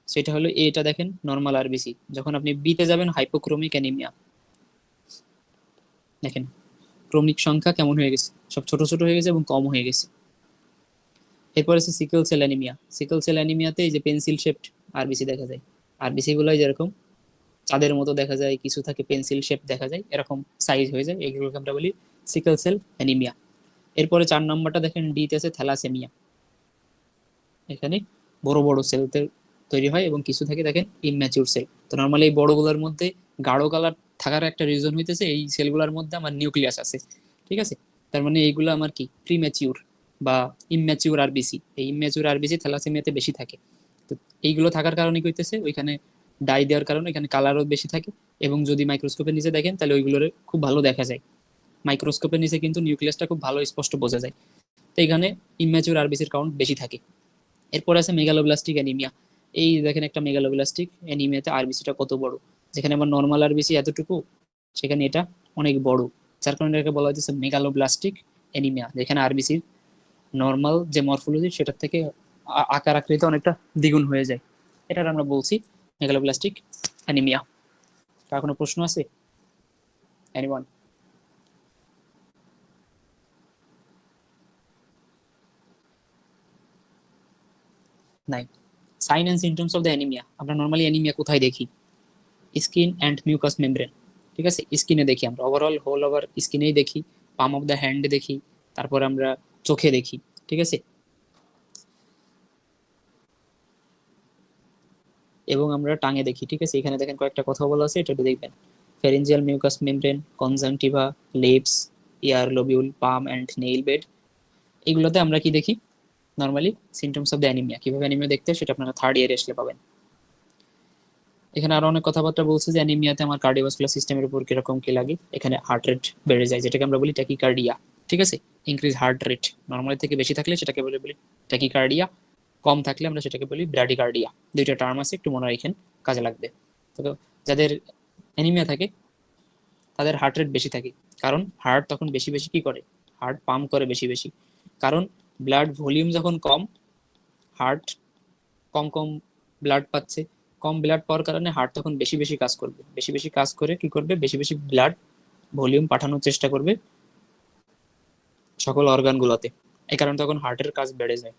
সেটা হলো এটা দেখেন নর্মাল আরবিসি। যখন আপনি বিতে যাবেন, হাইপোক্রোমিক অ্যানিমিয়া, দেখেন ক্রমিক সংখ্যা কেমন হয়ে গেছে, সব ছোট ছোট হয়ে গেছে এবং কম হয়ে গেছে। এরপর আছে sickle cell anaemia, sickle cell অ্যানিমিয়াতে এই যে পেন্সিল শেপড আরবিসি দেখা যায়, আরবিসি গুলাই যেরকম চাঁদের মতো দেখা যায়, কিছু থাকে পেন্সিল শেপ দেখা যায়, এরকম সাইজ হয়ে যায়, এগুলোকে আমরা বলি সিকেল সেল অ্যানিমিয়া। এরপরে 4 নম্বরটা দেখেন ডিতে আছে থ্যালাসেমিয়া। এখানে বড় বড় সেল তৈরি হয় এবং কিছু থাকে দেখেন ইমম্যাচিউর সেল। তো নর্মালি এই বড়গুলোর মধ্যে গাঢ় কালার থাকার একটা রিজন হইতেছে এই সেলগুলোর মধ্যে আমার নিউক্লিয়াস আছে, ঠিক আছে। তার মানে এইগুলো আমার কি প্রিম্যাচিউর বা ইমম্যাচিউর আরবিসি। এই ইমম্যাচিউর আরবিসি থ্যালাসেমিয়াতে বেশি থাকে। তো এইগুলো থাকার কারণে কি হইতেছে, ওইখানে ডাই দেওয়ার কারণে এখানে কালারও বেশি থাকে এবং যদি মাইক্রোস্কোপের নিচে দেখেন তাহলে ওইগুলোর খুব ভালো দেখা যায়। মাইক্রোস্কোপের নিচে কিন্তু নিউক্লিয়াসটা খুব ভালো স্পষ্ট বোঝা যায়। তো এখানে ইমম্যাচিউর আরবিসির কাউন্ট বেশি থাকে। এরপর আছে মেগালোব্লাস্টিক অ্যানিমিয়া। এই দেখেন একটা মেগালোব্লাস্টিক অ্যানিমিয়াতে আরবিসিটা কত বড়, যেখানে আমার নর্মাল আরবিসি এতটুকু, সেখানে এটা অনেক বড়। যার কারণে এটাকে বলা হচ্ছে মেগালোব্লাস্টিক অ্যানিমিয়া, যেখানে আরবিসির নর্মাল যে মরফোলজি সেটার থেকে আকার আকৃতি অনেকটা দ্বিগুণ হয়ে যায়। এটার আমরা বলছি মেগালোব্লাস্টিক অ্যানিমিয়া। কার কোনো প্রশ্ন আছে? এনিওয়ান? নাই। Sign and symptoms of the anaemia. আমরা নর্মালি অ্যানিমিয়া কোথায় দেখি? স্কিন অ্যান্ড মিউকাস মেমব্রেন, ঠিক আছে। স্কিনে দেখি আমরা, ওভারঅল হোল ওভার স্কিনেই দেখি, পাম অফ দ্য হ্যান্ডে দেখি, তারপর আমরা চোখে দেখি, ঠিক আছে। এবং আমরা টাঙে দেখি, ঠিক আছে। এখানে দেখেন কয়েকটা কথা বলা আছে, এটা একটু দেখবেন। Pharyngeal mucous membrane, conjunctiva, lips, ear lobule, palm and nail bed, এগুলোতে আমরা কি দেখি normally? Symptoms of the anaemia. কিভাবে অ্যানিমিয়া দেখতে হয় সেটা আপনারা থার্ড ইয়ারে আসলে পাবেন। এখানে আরো অনেক কথাবার্তা বলছে যে অ্যানিমিয়াতে আমার কার্ডিওভাস্কুলার সিস্টেমের উপর কিরকম কি লাগে। এখানে হার্ট রেট বেড়ে যায়, যেটাকে আমরা বলি ট্যাকিকার্ডিয়া, ঠিক আছে। ইনক্রিজ হার্ট রেট, নর্মালি থেকে বেশি থাকলে সেটাকে বলি ট্যাকিকার্ডিয়া, কম থাকলে আমরা সেটাকে বলি ব্র্যাডিকার্ডিয়া। দুইটা টার্ম আছে, একটু মনে রাখেন, কাজে লাগবে। তো যাদের অ্যানিমিয়া থাকে তাদের হার্ট রেট বেশি থাকে, কারণ হার্ট তখন বেশি বেশি কি করে, হার্ট পাম্প করে বেশি বেশি। কারণ ব্লাড ভলিউম যখন কম, হার্ট কম কম ব্লাড পাচ্ছে, কম ব্লাড পাওয়ার কারণে হার্ট তখন বেশি বেশি কাজ করবে, বেশি বেশি কাজ করে কি করবে, বেশি বেশি ব্লাড ভলিউম পাঠানোর চেষ্টা করবে সকল অর্গানগুলোতে। এই কারণে তখন হার্টের কাজ বেড়ে যায়,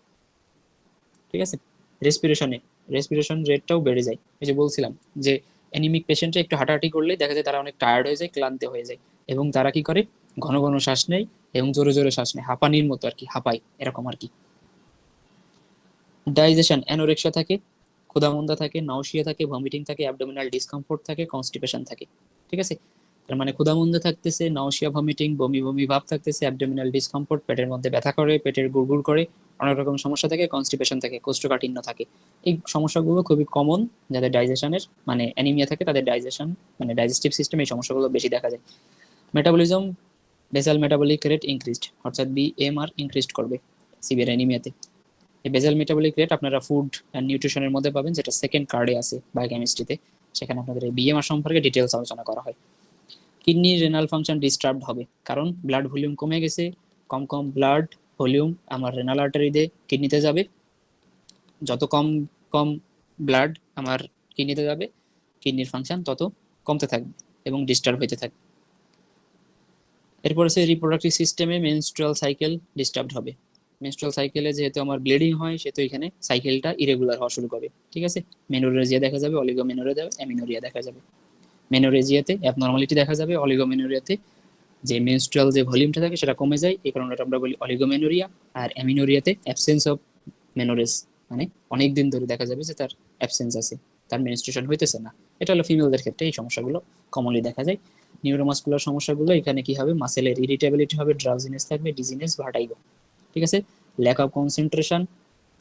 ঠিক আছে। রেসপিরেশন রেটটাও বেড়ে যায়। এই যে বলছিলাম যে অ্যানিমিক পেশেন্টরা একটু হাঁটাহাঁটি করলে দেখা যায় তারা অনেক টায়ার্ড হয়ে যায়, ক্লান্ত হয়ে যায়, এবং তারা কি করে ঘন ঘন শ্বাস নেয় এবং জোরে জোরে শ্বাস নেয়, হাঁপানির মতো আর কি, হাঁপায় এরকম আর কি। ডাইজেশন, অ্যানোরেক্সিয়া থাকে, ক্ষুধামন্দা থাকে, নাউসিয়া থাকে, ভমিটিং থাকে, অ্যাবডোমিনাল ডিসকমফোর্ট থাকে, কনস্টিপেশন থাকে, ঠিক আছে। তার মানে ক্ষুধামন্দা থাকতেছে, নাউসিয়া, ভমিটিং, বমি বমি ভাব থাকতেছে, অ্যাবডোমিনাল ডিসকমফোর্ট, পেটের মধ্যে ব্যথা করে, পেটের গুড়গুড় করে, অনেক রকম সমস্যা থাকে, কনস্টিপেশন থাকে, কোষ্ঠকাঠিন্য থাকে। এই সমস্যাগুলো খুবই কমন যাদের ডাইজেশনের মানে অ্যানিমিয়া থাকে, তাদের ডাইজেশন মানে ডাইজেস্টিভ সিস্টেম এই সমস্যাগুলো বেশি দেখা যায়। Metabolism, basal metabolic rate increased, অর্থাৎ বিএমআর ইনক্রিজড করবে সিভিয়ার অ্যানিমিয়াতে। এই বেজাল মেটাবলিক রেট আপনারা ফুড অ্যান্ড নিউট্রিশনের মধ্যে পাবেন, যেটা সেকেন্ড কার্ডে আছে বায়োকেমিস্ট্রিতে। সেখানে আপনাদের এই বিএমআর সম্পর্কে ডিটেলস আলোচনা করা হয়। কিডনি রেনাল ফাংশন ডিস্টার্বড হবে, কারণ ব্লাড ভলিউম কমে গেছে, কম কম ব্লাড ভলিউম আমার রেনাল আর্টারিতে কিডনিতে যাবে। যত কম কম ব্লাড আমার কিডনিতে যাবে, কিডনির ফাংশন তত কমতে থাকবে এবং ডিস্টার্ব হইতে থাকবে। এরপর হচ্ছে রিপ্রোডাক্টিভ সিস্টেমে মেনস্ট্রুয়াল সাইকেল ডিস্টার্বড হবে। মেনস্ট্রুয়াল সাইকেলে যেহেতু আমার ব্লিডিং হয়, সেহেতু এখানে সাইকেলটা ইরেগুলার হওয়া শুরু করবে, ঠিক আছে। মেনোরেজিয়া দেখা যাবে, অলিগোমেনোরিয়া, অ্যামিনোরিয়া দেখা যাবে। মেনোরেজিয়াতে অ্যাবনর্মালিটি দেখা যাবে, অলিগোমেনোরিয়াতে যে মেনস্ট্রুয়াল যে ভলিউমটা থাকে সেটা কমে যায়, এই কারণে আমরা বলি অলিগোমেনোরিয়া। আর অ্যামিনোরিয়াতে অ্যাবসেন্স অফ মেনোরেজ, মানে অনেক দিন ধরে দেখা যাবে যে তার অ্যাবসেন্স আছে, তার মেনস্ট্রুয়েশন হইতেছে না। এটা হলো ফিমেলদের ক্ষেত্রে এই সমস্যাগুলো কমনলি দেখা যায়। নিউরোমাসকুলার সমস্যাগুলো এখানে কি হবে, মাসেলের ইরিটেবিলিটি হবে, ড্রাউজিনেস থাকবে, ডিজিনেস, ভার্টাইগো, ঠিক আছে। Lack of concentration,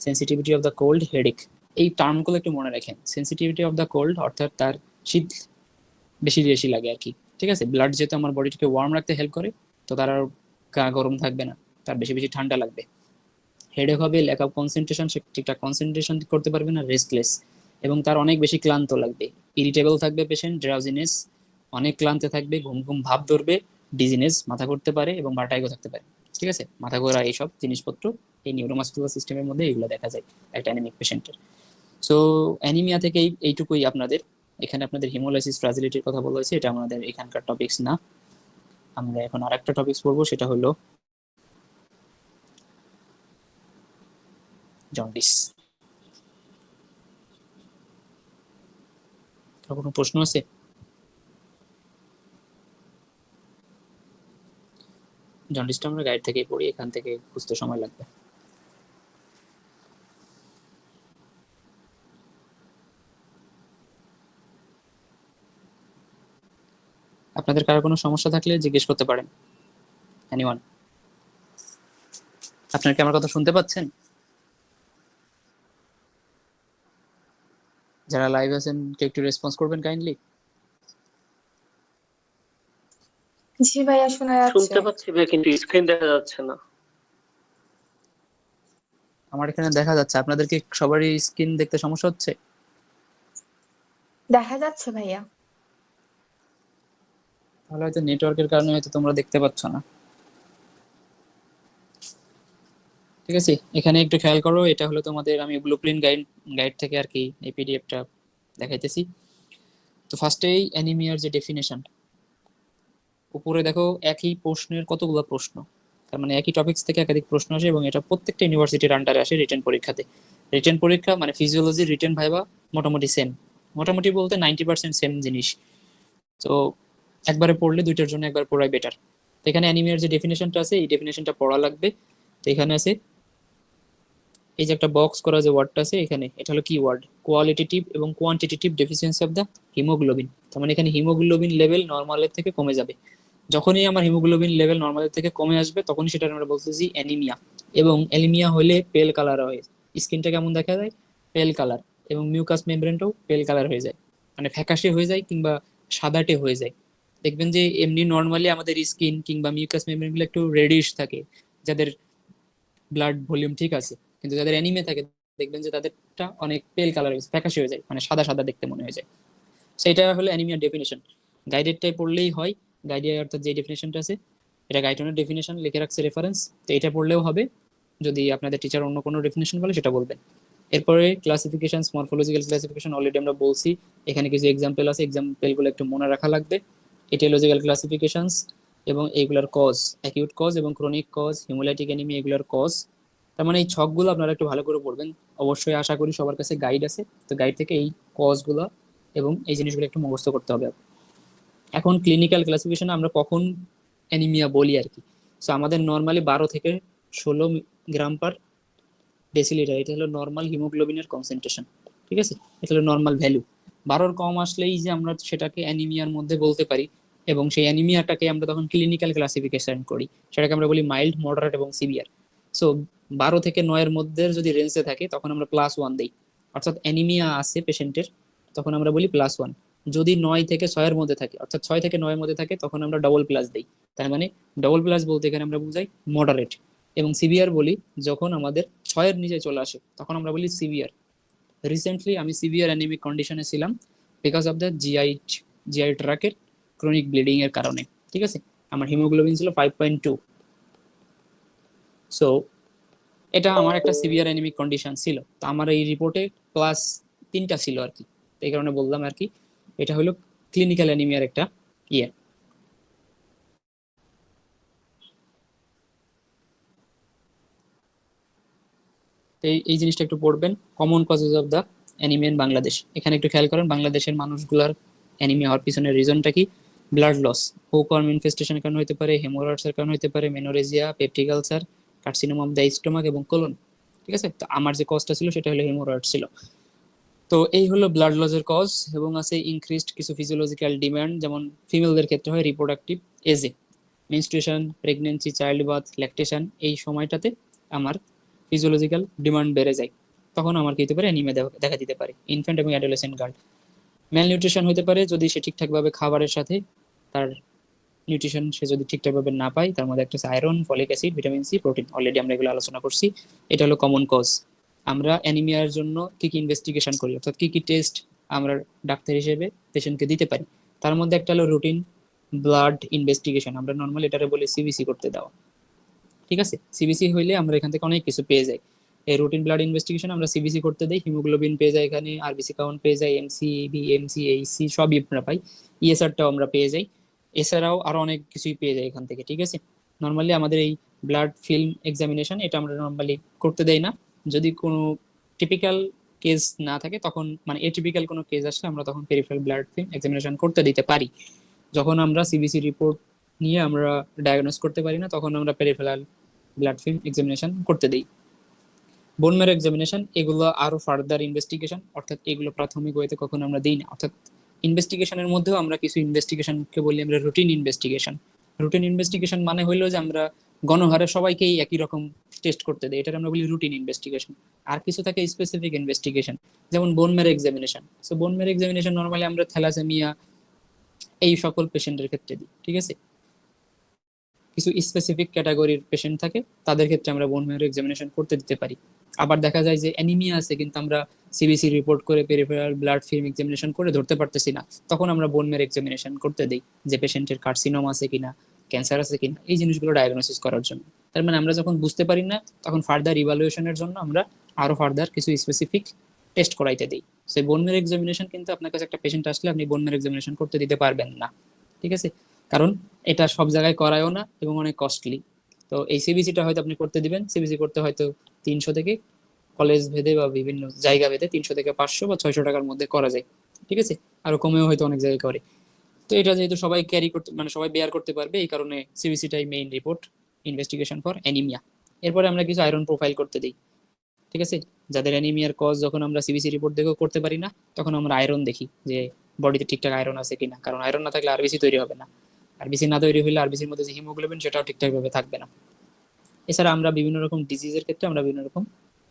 sensitivity of the cold, headache. এই টার্মগুলো একটু মনে রাখেন। সেন্সিটিভিটি অফ দ্য কোল্ড অর্থাৎ তার শীত বেশি বেশি লাগে আর কি, ঠিক আছে। ব্লাড যেহেতু আমার বডিটাকে ওয়ার্ম রাখতে হেল্প করে, তো তার আর গা গরম থাকবে না, তার বেশি বেশি ঠান্ডা লাগবে। হেডেক হবে, ল্যাক অফ কনসেন্ট্রেশন, সে ঠিকঠাক কনসেন্ট্রেশন করতে পারবে না, রেস্টলেস, এবং তার অনেক বেশি ক্লান্ত লাগবে। ইরিটেবল থাকবে পেশেন্ট, ড্রাউজিনেস, অনেক ক্লান্ত থাকবে, ঘুম ঘুম ভাব ধরবে, ডিজিনেস, মাথা ঘুরতে পারে, এবং ভার্টাইগো থাকতে পারে, ঠিক আছে। মাথা ঘোরা এইসব জিনিসপত্র এই নিউরোমাসকুলার সিস্টেমের মধ্যে এগুলো দেখা যায় একটা অ্যানিমিক পেশেন্টের। সো অ্যানিমিয়া থেকে এইটুকুই আপনাদের। এখানে আপনাদের হিমোলাইসিস ফ্রাজিলিটির কথা বলা হয়েছে, এটা আমাদের এখানকার টপিকস না। আমরা এখন আরেকটা টপিকস পড়বো, সেটা হলো জন্ডিস। কোনো প্রশ্ন আছে? জন্ডিসটা আমরা গাইড থেকেই পড়ি, এখান থেকে বুঝতে সময় লাগবে। আপনাদের কারো কোনো সমস্যা থাকলে জিজ্ঞেস করতে পারেন। এনিওয়ান? আপনারা কি আমার কথা শুনতে পাচ্ছেন? যারা লাইভ আছেন কেউ একটু রেসপন্স করবেন কাইন্ডলি। জি ভাইয়া, শোনা যাচ্ছে। শুনতে পাচ্ছি ভাই, কিন্তু স্ক্রিন দেখা যাচ্ছে না। আমার এখানে দেখা যাচ্ছে, আপনাদের কি সবারই স্ক্রিন দেখতে সমস্যা হচ্ছে? দেখা যাচ্ছে ভাইয়া। তাহলে হয়তো নেটওয়ার্কের কারণে হয়তো তোমরা দেখতে পাচ্ছ না। ঠিক আছে, এখানে একটু খেয়াল করো, এটা হলো তোমাদের আমি ব্লুপ্রিন্ট গাইড থেকে আর কি এই পিডিএফটা দেখাইতেছি। তো ফার্স্টেই অ্যানিমিয়ার যে ডেফিনেশন, উপরে দেখো একই প্রশ্নের কতগুলো প্রশ্ন, তার মানে একই টপিকস থেকে একাধিক প্রশ্ন আসে এবং এটা প্রত্যেকটা ইউনিভার্সিটির আন্ডারে আসে রিটেন পরীক্ষাতে। রিটেন পরীক্ষা মানে ফিজিওলজি রিটেন ভাইবা মোটামুটি সেম, মোটামুটি বলতে 90% সেম জিনিস। তো একবারে পড়লে দুইটার জন্য একবার পড়াই বেটার। তো এখানে অ্যানিমিয়ার যে ডেফিনেশনটা আছে এই ডেফিনেশনটা পড়া লাগবে। তো এখানে আছে এই যে একটা বক্স করা যে ওয়ার্ডটা আছে এখানে, এটা হলো কি ওয়ার্ড, কোয়ালিটেটিভ এবং quantitative deficiency of the haemoglobin. তার মানে এখানে হিমোগ্লোবিন লেভেল নর্মালের থেকে কমে যাবে। যখনই আমার হিমোগ্লোবিন লেভেল নর্মালের থেকে কমে আসবে তখনই সেটা আমরা বলতেছি অ্যানিমিয়া। এবং অ্যানিমিয়া হলে পেল কালার হয়, স্কিনটা কেমন দেখা যায়, পেল কালার, এবং মিউকাস মেমব্রেনটাও পেল কালার হয়ে যায়, মানে ফ্যাকাশে হয়ে যায় কিংবা সাদাটে হয়ে যায়। দেখবেন যে এমনি নর্মালি আমাদের স্কিন কিংবা মিউকাস মেমব্রেন গুলো একটু রেডিশ থাকে যাদের ব্লাড ভলিউম ঠিক আছে, কিন্তু যাদের অ্যানিমে থাকে দেখবেন যে তাদেরটা অনেক পেল কালার হয়ে যায়, ফ্যাকাশে হয়ে যায়, মানে সাদা সাদা দেখতে মনে হয়ে যায়। সেটা হলো অ্যানিমিয়ার ডেফিনেশন। গাইডেডটাই পড়লেই হয়, গাইডে অর্থাৎ যে ডেফিনেশনটা আছে এটা গাইডনের ডেফিনেশন লিখে রাখছে রেফারেন্স, তো এটা পড়লেও হবে। যদি আপনাদের টিচার অন্য কোনো ডেফিনেশন বলে সেটা বলবেন। এরপরে ক্লাসিফিকেশন, মরফোলজিক্যাল ক্লাসিফিকেশন অলরেডি আমরা বলছি, এখানে কিছু এক্সাম্পল আছে, এক্সাম্পলগুলো একটু মনে রাখা লাগবে। এটিওলজিক্যাল ক্লাসিফিকেশনস এবং এইগুলার কজ, অ্যাকিউট কজ এবং ক্রনিক কজ, হিমোলাইটিক অ্যানিমিয়া এগুলার কজ। তার মানে এই ছকগুলো আপনারা একটু ভালো করে পড়বেন। অবশ্যই আশা করি সবার কাছে গাইড আছে, তো গাইড থেকে এই কজগুলো এবং এই জিনিসগুলো একটু মুখস্থ করতে হবে। এখন ক্লিনিক্যাল ক্লাসিফিকেশনে আমরা কখন অ্যানিমিয়া বলি আর কি, সো আমাদের নর্মালি 12 থেকে 16 গ্রাম পার ডেসিলিটার, এটা হলো নর্মাল হিমোগ্লোবিনের কনসেন্ট্রেশন। ঠিক আছে, এটা হলো নর্মাল ভ্যালু। 12-র কম আসলেই যে আমরা সেটাকে অ্যানিমিয়ার মধ্যে বলতে পারি, এবং সেই অ্যানিমিয়াটাকে আমরা তখন ক্লিনিক্যাল ক্লাসিফিকেশন করি, সেটাকে আমরা বলি মাইল্ড, মডারেট এবং সিভিয়ার। সো 12 থেকে 9-এর মধ্যে যদি রেঞ্জে থাকে তখন আমরা +1 দিই, অর্থাৎ অ্যানিমিয়া আছে পেশেন্টের, তখন আমরা বলি +1। যদি 9 থেকে 6-এর মধ্যে থাকে, অর্থাৎ 6 থেকে 9-এর মধ্যে থাকে, তখন আমরা ডবল প্লাস দিই। তার মানে ডবল প্লাস বলতে এখানে আমরা বুঝাই মডারেট। এবং সিভিয়ার বলি যখন আমাদের 6-এর নিচে চলে আসে, তখন আমরা বলি সিভিয়ার। রিসেন্টলি আমি সিভিয়ার অ্যানিমিক কন্ডিশনে ছিলাম বিকজ অফ দ্য জিআই ট্র্যাকের ক্রনিক ব্লিডিং এর কারণে। ঠিক আছে, আমার হিমোগ্লোবিন ছিল 5.2। সো এটা আমার একটা সিভিয়ার অ্যানিমিক কন্ডিশন ছিল, তো আমার এই রিপোর্টে +3টা ছিল আর কি, এই কারণে বললাম আর কি। এটা হলো ক্লিনিক্যাল অ্যানিমিয়ার একটা ইয়ে। তো এই জিনিসটা একটু পড়বেন, common causes of the anaemia in Bangladesh. এখানে একটু খেয়াল করেন বাংলাদেশের মানুষগুলার অ্যানিমিয়া হওয়ার পিছনের রিজনটা কি। ব্লাড লস, হোকওয়ার্ম ইনফেস্টেশনের কারণে হতে পারে, হেমোরয়েডসের কারণে হতে পারে, menorrhagia, peptic ulcer, carcinoma of the stomach এবং কোলন। ঠিক আছে, তো আমার যে কজটা ছিল সেটা হলো হেমোরয়েড ছিল। তো এই হলো ব্লাড লসের কজ। এবং আছে ইনক্রিজড কিছু ফিজিওলজিক্যাল ডিমান্ড, যেমন ফিমেলদের ক্ষেত্রে হয় রিপ্রোডাক্টিভ এজে, menstruation, pregnancy, child birth, lactation, এই সময়টাতে আমার ফিজিওলজিক্যাল ডিমান্ড বেড়ে যায়, তখন আমার কি হতে পারে, অ্যানিমিয়া দেখা দিতে পারে। ইনফ্যান্ট এবং অ্যাডোলেসেন্ট গার্ল ম্যাল নিউট্রিশন হতে পারে যদি সে ঠিকঠাকভাবে খাবারের সাথে তার নিউট্রিশন সে যদি ঠিকঠাকভাবে না পায়, তার মধ্যে একটা iron, folic acid, vitamin C, protein, already আমরা এগুলো আলোচনা করছি। এটা হলো কমন কজ। আমরা অ্যানিমিয়ার জন্য কি কি ইনভেস্টিগেশন করি, অর্থাৎ কি কি টেস্ট আমরা ডাক্তার হিসেবে পেশেন্টকে দিতে পারি, তার মধ্যে একটা হলো রুটিন ব্লাড ইনভেস্টিগেশন, আমরা নর্মালি এটারে বলি সিবিসি করতে দেওয়া। ঠিক আছে, সিবিসি হইলে আমরা এখান থেকে অনেক কিছু পেয়ে যাই। এই রুটিন ব্লাড ইনভেস্টিগেশন আমরা সিবিসি করতে দেই, হিমোগ্লোবিন পেয়ে যাই, এখানে আরবিসি কাউন্ট পেয়ে যাই, এমসিবি, এমসিএইচসি সবই আমরা পাই, ইএসআরটাও আমরা পেয়ে যাই। এছাড়াও আরো অনেক কিছুই পেয়ে যাই এখান থেকে। ঠিক আছে, নর্মালি আমাদের এই ব্লাড ফিল্ম এক্সামিনেশন এটা আমরা নর্মালি করতে দেই না, যদি কোনো টিপিক্যাল কেস না থাকে তখন, মানে এটিপিক্যাল কোনো কেস আসলে আমরা তখন পেরিফেরাল ব্লাড ফিল্ম এক্সামিনেশন করতে দিতে পারি। যখন আমরা সিবিসি রিপোর্ট নিয়ে আমরা ডায়াগনোস করতে পারি না, তখন আমরা পেরিফেরাল ব্লাড ফিল্ম এক্সামিনেশন করতে দিই। বোন ম্যারো এক্সামিনেশন এগুলো আরো ফার্দার ইনভেস্টিগেশন, অর্থাৎ এগুলো প্রাথমিক ওয়েতে কখনো আমরা দিই না। অর্থাৎ ইনভেস্টিগেশনের মধ্যেও আমরা কিছু ইনভেস্টিগেশনকে বলি আমরা রুটিন ইনভেস্টিগেশন। রুটিন ইনভেস্টিগেশন মানে হইলো যে আমরা গণহারে সবাইকেই একই রকম টেস্ট করতে দিই, এটা আমরা বলি রুটিন ইনভেস্টিগেশন। আর কিছু থাকে স্পেসিফিক ইনভেস্টিগেশন, যেমন bone marrow examination. So bone marrow examination normally আমরা থ্যালাসেমিয়া এই সকল পেশেন্টের ক্ষেত্রে দিই, ঠিক আছে। কিছু স্পেসিফিক ক্যাটাগরির পেশেন্ট থাকে, তাদের ক্ষেত্রে আমরা বোন ম্যারো এক্সামিনেশন করতে দিতে পারি। আবার দেখা যায় যে অ্যানিমিয়া আছে কিন্তু আমরা সিবিসি রিপোর্ট করে পেরিফেরাল ব্লাড ফিল্ম এক্সামিনেশন করে ধরতে পারতেছি না, তখন আমরা বোন ম্যারো এক্সামিনেশন করতে দিই, যে পেশেন্টের কার্সিনোম আছে কিনা, ক্যান্সার আছে কিনা, এই জিনিসগুলো ডায়াগনোসিস করার জন্য। তার মানে আমরা যখন বুঝতে পারি না, তখন ফার্দার ইভালুয়েশনের জন্য আমরা আরো ফার্দার কিছু স্পেসিফিক টেস্ট করাইতে দিই। সেই বোন ম্যারো এক্সামিনেশন কিন্তু আপনার কাছে একটা পেশেন্ট আসলে আপনি বোন ম্যারো এক্সামিনেশন করতে দিতে পারবেন না, ঠিক আছে, কারণ এটা সব জায়গায় করায়ও না এবং অনেক কস্টলি। তো এই সিবিসিটা হয়তো আপনি করতে দিবেন, সিবিসি করতে হয়তো 300 থেকে, কলেজ ভেদে বা বিভিন্ন জায়গা ভেদে 300 থেকে 500 বা 600 টাকার মধ্যে করা যায়, ঠিক আছে, আরো কমেও হয়তো অনেক জায়গায় করে। তো এটা যেহেতু সবাই ক্যারি করতে মানে সবাই বেয়ার করতে পারবে, এই কারণে সিবিসিটাই main report investigation for anaemia. এরপরে আমরা কিছু আয়রন প্রোফাইল করতে দিই, ঠিক আছে। যাদের অ্যানিমিয়ার কজ যখন আমরা সিবিসি রিপোর্ট দেখেও করতে পারি না, তখন আমরা আয়রন দেখি যে বডিতে ঠিকঠাক আয়রন আছে কিনা, কারণ আয়রন না থাকলে আরবিসি তৈরি হবে না। আরবিসি না তৈরি হলে আরবিসির মধ্যে যে হিমোগ্লোবিন সেটাও ঠিকঠাক ভাবে থাকবে না। এছাড়া আমরা বিভিন্ন রকম ডিজিজের ক্ষেত্রে আমরা বিভিন্ন রকম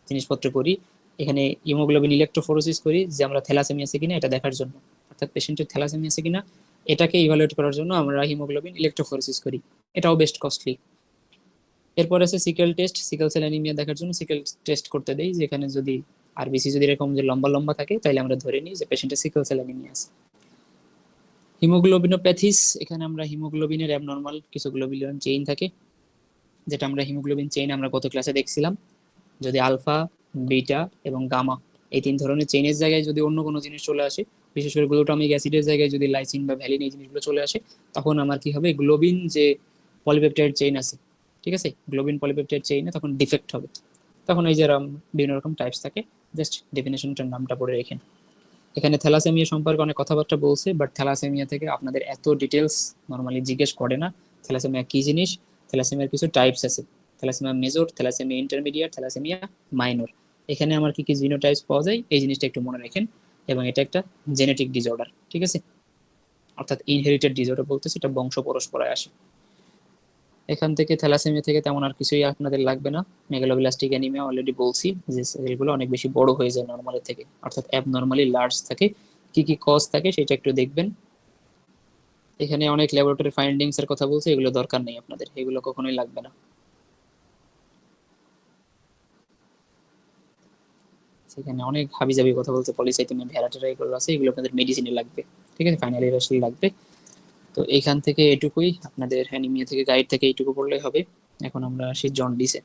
জিনিসপত্র করি। এখানে হিমোগ্লোবিন ইলেকট্রোফোরেসিস করি যে আমরা থ্যালাসেমিয়া আছে কিনা এটা দেখার জন্য, অর্থাৎ পেশেন্টের থ্যালাসেমিয়া আছে কিনা এটাকে ইভালুয়েট করার জন্য আমরা হিমোগ্লোবিন ইলেকট্রোফোরেসিস করি, এটাও বেস্ট কস্টলি। এরপর আছে sickle test, sickle cell anaemia দেখার জন্য সিকেল টেস্ট করতে দেই, যেখানে যদি আরবিসি যদি এরকম যে লম্বা লম্বা থাকে তাহলে আমরা ধরে নিই যে পেশেন্টের সিকেল সেল অ্যানিমিয়া আছে। হিমোগ্লোবিনোপ্যাথিস, এখানে আমরা হিমোগ্লোবিনের অ্যাবনর্মাল কিছু গ্লোবিউলার চেইন থাকে, যেটা আমরা হিমোগ্লোবিন চেইন আমরা গত ক্লাসে দেখছিলাম। যদি আলফা, বিটা এবং গামা এই 3 ধরনের চেইনের জায়গায় যদি অন্য কোনো জিনিস চলে আসে, বিশেষ করে গ্লুটামিক অ্যাসিডের জায়গায় যদি লাইসিন বা ভ্যালিন এই জিনিসগুলো চলে আসে, তখন আমার কি হবে, গ্লোবিন যে পলিপেপটাইড চেইন আছে, ঠিক আছে, গ্লোবিন পলিপেপটাইড চেইনে তখন ডিফেক্ট হবে। তখন এই যে বিভিন্ন রকম টাইপস থাকে, জাস্ট ডেফিনেশনটার নামটা পড়ে রেখেন। এখানে থ্যালাসেমিয়া সম্পর্কে অনেক কথাবার্তা বলছে, বাট থ্যালাসেমিয়া থেকে আপনাদের এত ডিটেলস নর্মালি জিজ্ঞেস করে না। থ্যালাসেমিয়া কি জিনিস, থ্যালাসেমিয়ার কিছু টাইপস আছে, thalassaemia major, thalassaemia intermediate, thalassaemia minor. এখানে আমার কি কি জিনোটাইপস পাওয়া যায় এই জিনিসটা একটু মনে রাখেন। এবং এটা একটা জেনেটিক ডিসঅর্ডার, ঠিক আছে, অর্থাৎ ইনহেরিটেড ডিসঅর্ডার বলতেছে, এটা বংশ পরস্পরায় আসে। এখান থেকে থ্যালাসেমিয়া থেকে তেমন আর কিছুই আপনাদের লাগবে না। মেগালোব্লাস্টিক অ্যানিমিয়া অলরেডি বলছি যে সেলগুলো অনেক বেশি বড় হয়ে যায় নর্মালের থেকে, অর্থাৎ অ্যাবনর্মালি লার্জ থাকে। কি কি কজ থাকে সেটা একটু দেখবেন। এখানে অনেক ল্যাবরেটরি ফাইন্ডিংস এর কথা বলছে, এগুলো দরকার নেই আপনাদের, এগুলো কখনোই লাগবে না। সেখানে অনেক হাবিজাবি কথা বলছে, পলিসাইথেমিয়া ভ্যারাটেরা এগুলো আছে, এগুলো আপনাদের মেডিসিনে লাগবে, ঠিক আছে, ফাইনাল ইয়ার আসলে লাগবে। তো এখান থেকে এটুকুই আপনাদের অ্যানিমিয়া থেকে গাইড থেকে এইটুকু পড়লেই হবে। এখন আমরা আসি জন্ডিসে।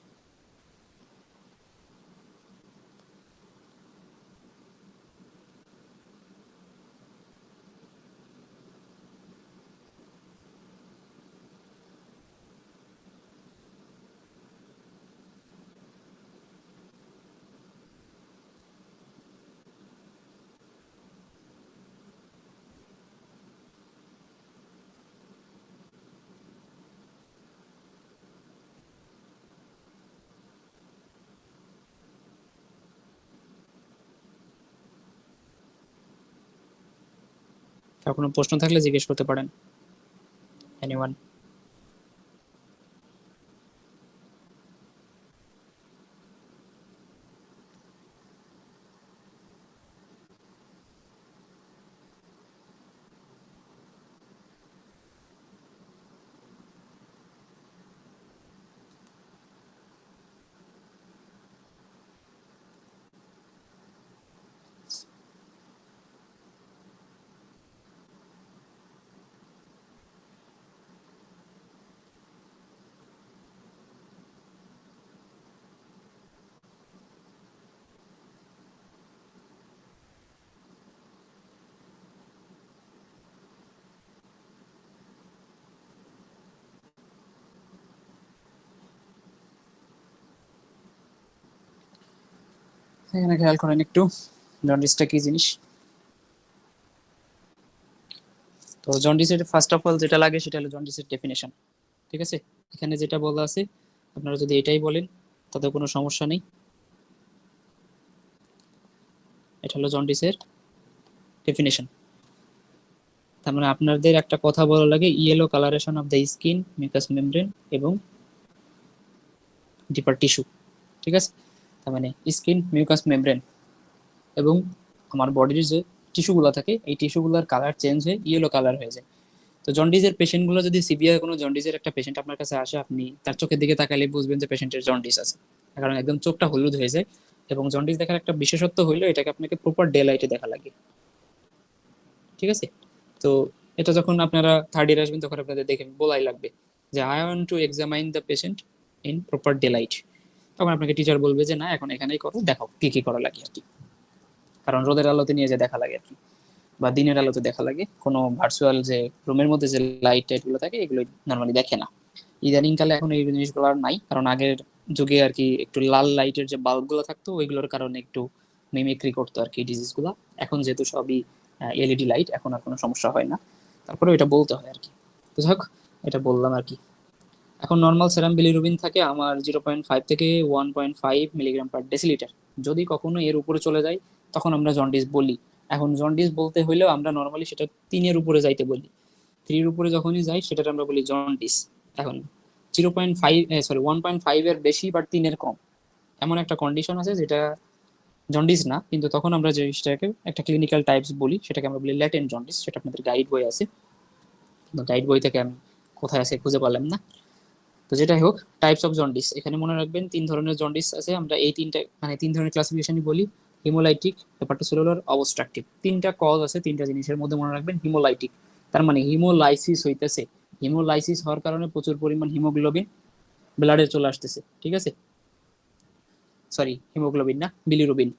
আর কোনো প্রশ্ন থাকলে জিজ্ঞেস করতে পারেন, এনিওয়ান। এখানে খেয়াল করেন একটু, জন্ডিসটা কি জিনিস। তো জন্ডিসের ফার্স্ট অফ অল যেটা লাগে সেটা হলো জন্ডিসের ডেফিনেশন। ঠিক আছে, এখানে যেটা বলা আছে আপনারা যদি এটাই বলেন তাতে কোনো সমস্যা নেই। এটা হলো জন্ডিসের ডেফিনেশন। তার মানে আপনাদের একটা কথা বলা লাগে, yellow colouration of the skin, mucus membrane এবং ডিপার টিস্যু। ঠিক আছে, তার মানে স্কিন, মিউকাস মেমব্রেন এবং আমার বডির যে টিস্যুগুলো থাকে এই টিস্যুগুলোর কালার চেঞ্জ হয়ে ইয়েলো কালার হয়ে যায়। তো জন্ডিসের পেশেন্টগুলো যদি সিভিয়ার কোনো জন্ডিসের একটা পেশেন্ট আপনার কাছে আসে, আপনি তার চোখের দিকে তাকালে বুঝবেন যে পেশেন্টের জন্ডিস আছে, কারণ একদম চোখটা হলুদ হয়ে যায়। এবং জন্ডিস দেখার একটা বিশেষত্ব হইলো এটাকে আপনাকে প্রপার ডে লাইটে দেখা লাগে। ঠিক আছে, তো এটা যখন আপনারা থার্ড ইয়ার আসবেন তখন আপনাদের দেখে বলাই লাগবে যে I want to examine the patient in proper day light. তখন আপনাকে টিচার বলবে যে না এখন এখানেই করো, দেখাও কি কি করা লাগে আর কি। কারণ রোদের আলোতে নিয়ে যে দেখা লাগে আর কি, বা দিনের আলোতে দেখা লাগে, কোনো ভার্চুয়াল যে রুমের মধ্যে যে লাইট টাইট গুলো থাকে এগুলো নর্মালি দেখে না। ইদানিং কালে এখন এই জিনিসগুলো আর নাই, কারণ আগের যুগে আর কি একটু লাল লাইটের যে বাল্ব গুলো থাকতো ওইগুলোর কারণে একটু মিমিক্রি করতো আর কি ডিজিজ গুলা। এখন যেহেতু সবই এলইডি লাইট, এখন আর কোনো সমস্যা হয় না, তারপরে এটা বলতে হয় আর কি। তো যাই হোক, এটা বললাম আর কি। এখন নর্মাল সেরাম বিলিরুবিন থাকে আমার 0.5 থেকে 1.5 মিলিগ্রাম পার ডেসিলিটার। যদি কখনো এর উপরে চলে যায় তখন আমরা জন্ডিস বলি। এখন জন্ডিস বলতে হইলেও আমরা নর্মালি সেটা 3-এর উপরে যাইতে বলি। 3-এর উপরে যখনই যাই সেটা আমরা বলি জন্ডিস। এখন 1.5 এর বেশি বা 3-এর কম এমন একটা কন্ডিশন আছে যেটা জন্ডিস না, কিন্তু তখন আমরা যে জিনিসটাকে একটা ক্লিনিক্যাল টাইপস বলি সেটাকে আমরা বলি ল্যাটেন্ট জন্ডিস। সেটা আপনাদের গাইড বই আছে, গাইড বই থেকে আমি কোথায় আছে খুঁজে পারলাম না। তো যেটাই হোক, টাইপস অফ জন্ডিস এখানে মনে রাখবেন 3 ধরনের জন্ডিস আছে। আমরা এই তিনটা মানে 3 ধরনের ক্লাসিফিকেশনই বলি, হিমোলাইটিক, হেপাটোসেলুলার, অবস্ট্রাকটিভ। 3টা কজ আছে 3টা জিনিসের মধ্যে, মনে রাখবেন হিমোলাইটিক তার মানে হিমোলাইসিস হইতেছে, হিমোলাইসিস হওয়ার কারণে প্রচুর পরিমাণ হিমোগ্লোবিন ব্লাডে চলে আসতেছে। ঠিক আছে, সরি হিমোগ্লোবিন না, বিলিরুবিন।